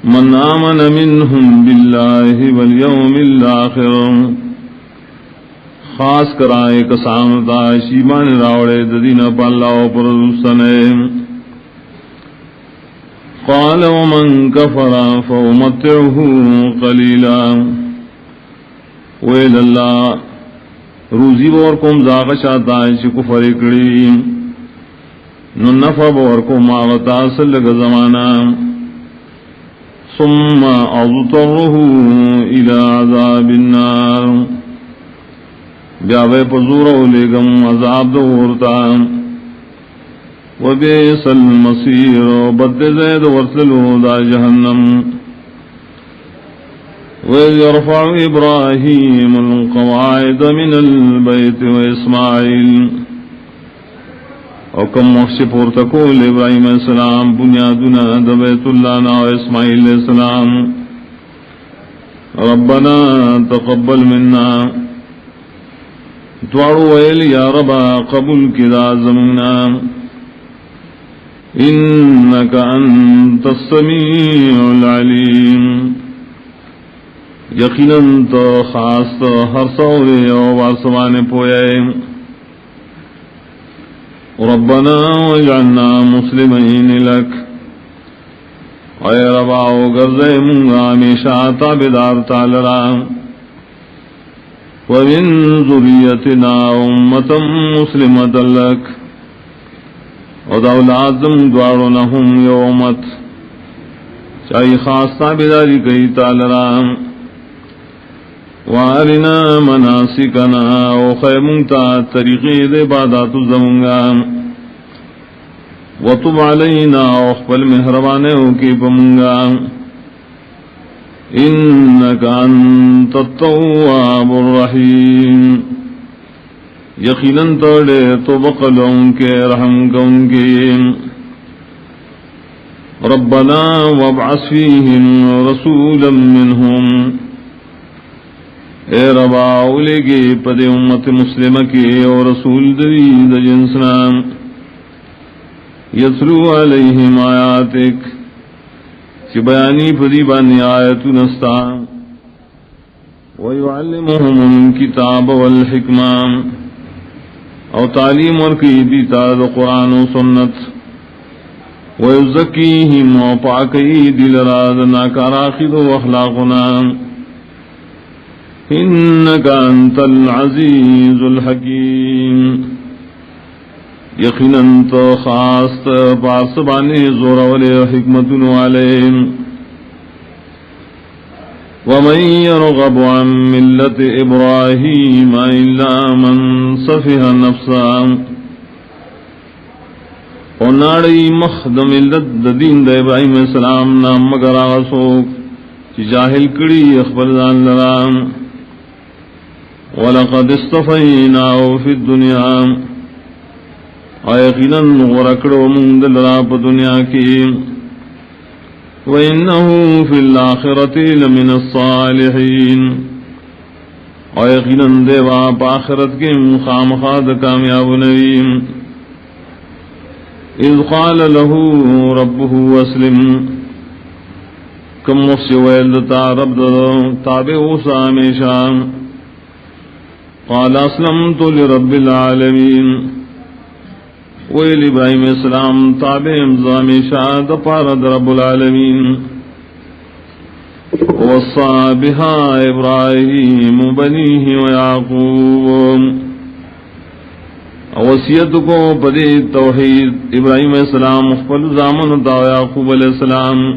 من آمن منهم بالله واليوم الآخر خاص کرائے کسان دا شیمان راوڑے ددین پاللہ و پرسنے قال ومن كفر فأمتعه قليلا ویل اللہ روزی بور کوم زاغ شاتا ہے کفر کڑی نو نفع بور کوم آغتا سلگ زمانا ثم اضطره الى عذاب النار بیاوے پزورو لگم عذاب دورتا وبئس المصیر بد زید ورسلو دا جہنم وَإِذْ يَرْفَعُ إِبْرَاهِيمُ الْقَوَاعِدَ مِنَ الْبَيْتِ وَإِسْمَاعِيلُ وَكَمْ وَخْشِ پورتکول ابراہیم علیہ السلام بنیادنا دا بیت اللہ نا و اسماعیل علیہ السلام ربنا تقبل منا دوارو ویل یا ربا قبول کدا زمنا انکا انت السمیع العلیم یقیناً تو خاص تو ہر سورے او واسوانے پوئے ربنا واجعلنا مسلمین لک اے رباو گرزے منگا ہمیشہ تابدار تالرا ومن ذریتنا امتا مسلمتا لک اور اولادم دوارونہم یومت چاہی خاص تابداری کئی تالرا وارنا مناسکنا و خیمونتا طریقی دے باداتو زمونگا وطب علینا و اخبر مہربانیو کی پمونگا انکا انت التواب الرحیم یقیناً توڑے تو بقلوں کے رحم کون کے ربنا وابعث فیہم رسولا منہم اے ربا اولے گے پدے امت مسلمہ کے اور رسول درید جنسنا یسرو علیہم آیاتک چی بیانی پدی بانی آیت نستا ویعلمہم الکتاب والحکمہ او تعلیم ورکی دیتا دا قرآن و سنت ویزکیہم و پاکی دل راد ناکار آخد و اخلاقنا انکا انت العزیز الحکیم یقیناً تو خاص پاسبانی زور والے حکمت والے ومن يرغب عن ملت ابراہیم الا من صفح نفسا وناڑی مخد ملت دین دا ابراہیم السلام نام مگر آسوک چی جاہل کڑی اخبر دان لرام وَلَقَدْ اصْطَفَيْنَاهُ فِي الدُّنْيَا آیقیناً غرکڑو مند لراپ دنیا کی وَإِنَّهُ فِي الْآخِرَةِ لَمِنَ الصَّالِحِينَ آیقیناً دیوا پاخرت کے مخام خاد کامیاب نویم اذ قال له ربه اسلم کم وقت ویلدتا رب تابع اوسا ہمیشہ قال اسلمت لرب العالمین ویل ابراہیم السلام تابع امزام شاد پارد رب العالمین وصى بها ابراہیم بنیہ ویعقوب وصیت کو پدی توحید ابراہیم السلام خپل زامن دا یعقوب علیہ السلام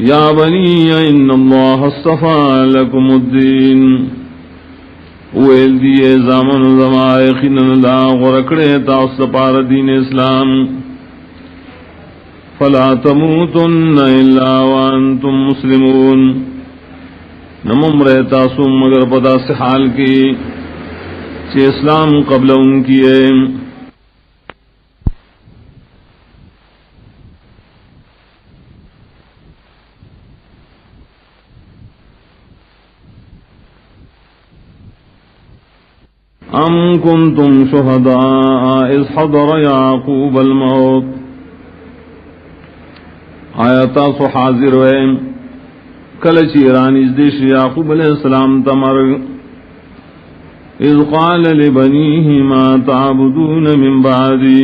یا بنی ان اللہ اصطفى لکم الدین ویل دیئے زامن زمائے خنن لا غرکڑے تاست پار دین اسلام فلا تموتن الا وانتم مسلمون نمم رہتا سم مگر پدا سے حال کی چی اسلام قبل ان کی ام کنتم شہداء اذ حضر یعقوب الموت، آیا تاسو حاضر ہوئے کلچ ایرانی ازدیش یعقوب علیہ السلام تمر، اذ قال لبنیہ ما تعبدون من بعدی،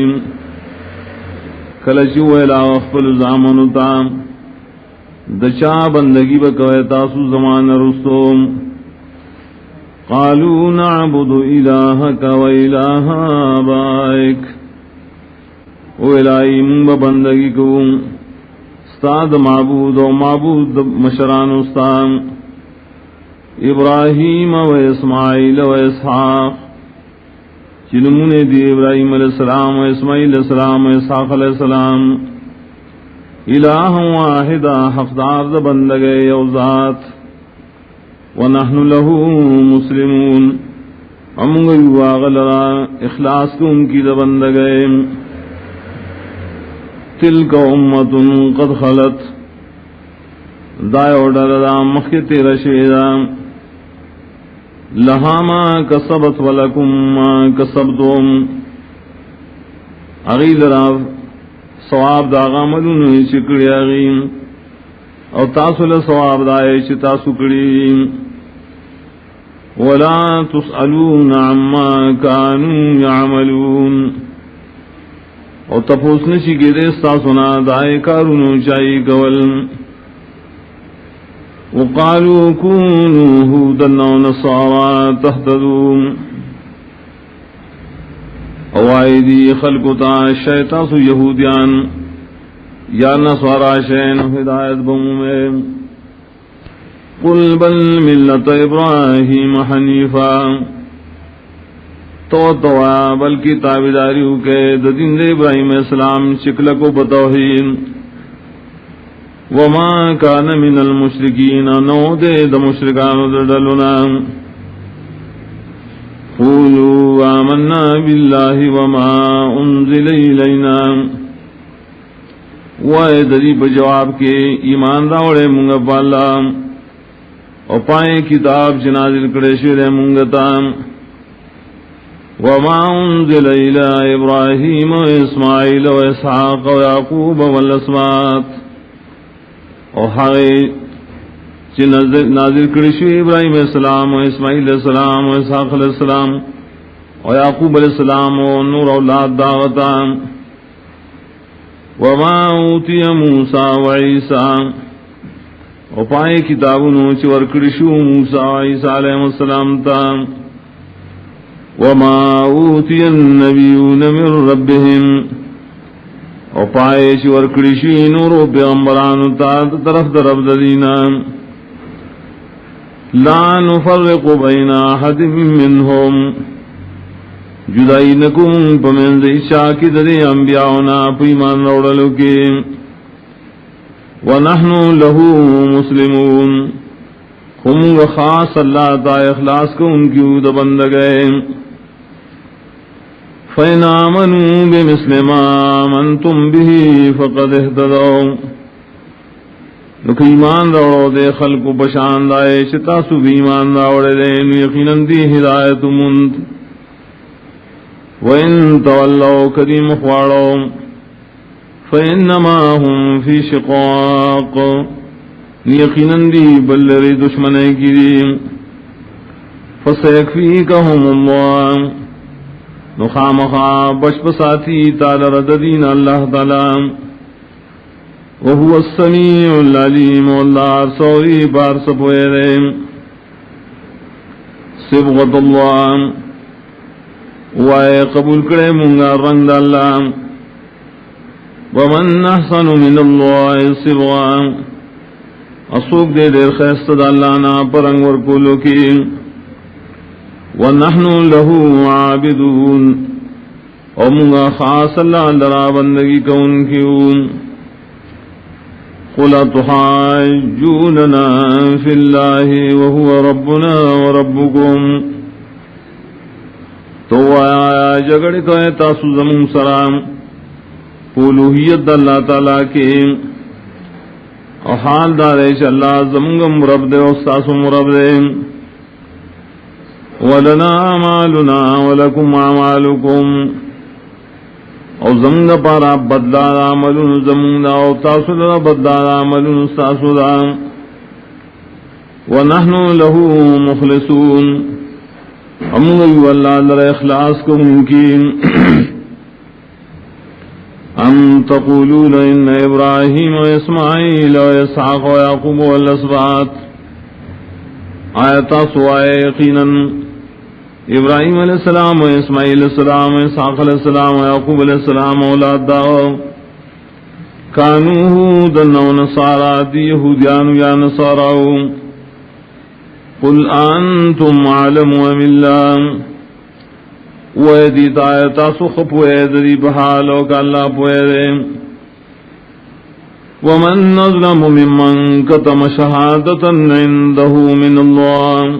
کلچ ویلا اخفل زامنتا دچا بندگی بکوئے تاسو زمان رستوم، قالوا نعبد الہک و الہ آبائک، او الہی من بندگی کو استاد معبود و معبود مشران استاد ابراہیم و اسماعیل و اسحاق، چنمون دی ابراہیم علیہ السلام و اسماعیل علیہ السلام و اسحاق علیہ السلام، الہ واحد حقدار دا بندگے یوزات، ونحن له مسلمون، امنگ واغلرا اخلاص کو ان کی دا بندگے، تلک امت قد خلت، دائے اوڈر دا مخیط رشویدہ، لہا ما کسبت ولکم ما کسبتم، اغیل را ثواب دا غاملون چکڑی اغیم، او تاسل ثواب دائے چی تاسو کڑی، ولا تسألون عما كانوا يعملون، او تپوس نشی کے دیستا سنا دائے کارونو چائی کول، وقالوا كونوا هودا و نصارا تهتدون، او آئیدی خلقتا شیطاسو یہودیان یا نصارا شین ہدایت بمومے، قل بل ملت ابراہیم حنیفا، تو بلکی تابداریو کے دین دے ابراہیم السلام شکل کو بتوحید، وما کان من المشرکین، نو دے د مشرکان دلنا، قولوا آمنا باللہ وما انزل الینا، وائے دری بجواب کے ایمان راوڑے منگا پالا، اور پائیں کتاب جنازل کڑے شیر منگتا، وما انزل الى ابراہیم و اسماعیل و اسحاق و یعقوب والاسباط، اور حقی نازل کرشو ابراہیم علیہ السلام و اسماعیل علیہ السلام و اسحاق علیہ السلام و یعقوب علیہ السلام و نور اولاد دعوتا، وما اوتی موسیٰ و عیسیٰ، اور پائے کتابونو چور کرشو موسیٰ و عیسیٰ علیہ السلام تا، وما اوتی النبیون من ربهم، اور پائے چور کرشی نورو پیغمبرانو تا طرف درب دینا، لا نفرق بین احد منهم، جدائی نکم پمنز شاکی دری انبیاؤنا پیمان روڑلو کی، ونحن له مسلمون، ہم خاص اللہ تا اخلاص کو ان کی عود بندگئے، فَإِنْ آمَنُوا بِمِثْلِ مَا آمَنْتُمْ بِهِ فَقَدْ اهْتَدَوْا، نکھ ایمان روڑو دے خلق و بشان دائے چتاسو بھی ایمان روڑے دے یقیناً دی ہدایت مند، وَإِن تَوَلَّوْا كَرِيمُ خواڑو فَإِنَّمَا هُمْ فِي شِقَاقٍ، یقیناً دی بلری دشمنے کی دی، فَسَيَكْفِيكَهُمُ اللَّهُ، نخامخا بچ بساتی تال رددین اللہ تعالی، وهو السمیع العلیم، واللہ سوری بار سپوئے دے، صبغت اللہ، وائے قبول کرے منگا رنگ دا اللہ، ومن احسن من اللہ صبغا، اسوک دے دیر خیست دا اللہ نا پرنگ ورکولو کی، ونحن له عابدون، اور منگا خاص اللہ لرا بندگی کون کیون، قل تحاجوننا فی اللہ وهو ربنا وربکم، تو آیا جگڑ کو تاسو زمون سلام اولوہیت اللہ تعالیٰ کے، اور حال دارے چ اللہ زمونگم رب دے اور ساسو مرب دے، ولنا اعمالنا ولکم اعمالکم او زمونگا پارا بدلا عملون زمونگا او تاسو دا بدلا عملون تاسو دا ونحن له مخلصون امغیو اللہ لر اخلاص کو ممکن ام تقولون ان ابراہیم و اسماعیل و اسحاق و یعقوب والاسباط آیتا سوائے یقینا ابراہیم علیہ السلام و اسماعیل علیہ السلام و اسحاق علیہ السلام و یعقوب علیہ السلام اولاد داو کانو ہودن و نصارا دی یہودیان یا نصاراو قل انتم عالم و ملام ویدی تایتا سخپ ویدری بحالو کا اللہ پویدے ومن نظلم ممن کتم شہادتا عنده من اللہ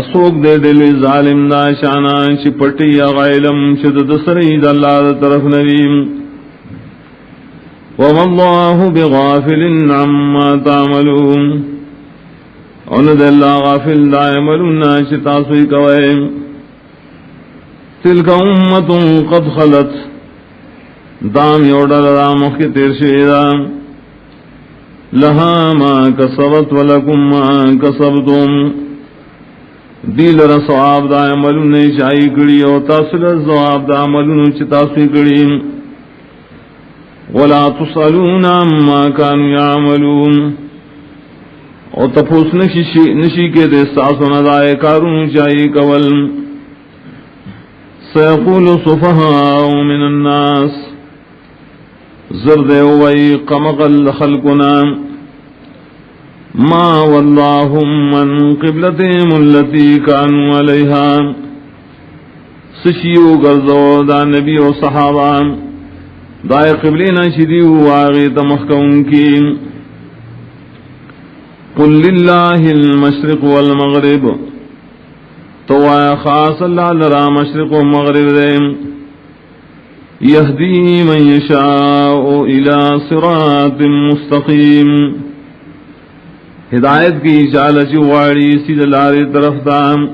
اسوک دے دل ظالم دا شانا چپٹی غیلم شدد سرید اللہ دا طرف نویم وما اللہ بغافل عما تعملون اند اللہ غافل دا عملون چتاسوی کوئیم تلک امت قد خلت دام یوڈل رامخ کی تیر شیدہ لہا ما کسبت ولکم ما کسبتم دیل رسواب دا عملون چاہی کری او تاصل الزواب دا عملون چتاسوی کری ولا تسألون عما کانوا یعملون او تپوس نشی کے دے ساسونا دائے کارون چاہی کول سيقول السفهاء من الناس زرد وي قمقل خلقنا ما واللهم من قبلتهم التي كانوا عليها سشيو غرزو دا نبي و صحابہ دائے قبلنا شدیو واغی تمخکون کی قل لله المشرق والمغرب تو خاص اللہ لرا مشرق و مغرب دے یہدی من یشاء الى صراط مستقیم ہدایت کی چالچ واڑی سیدھ لاری طرف دام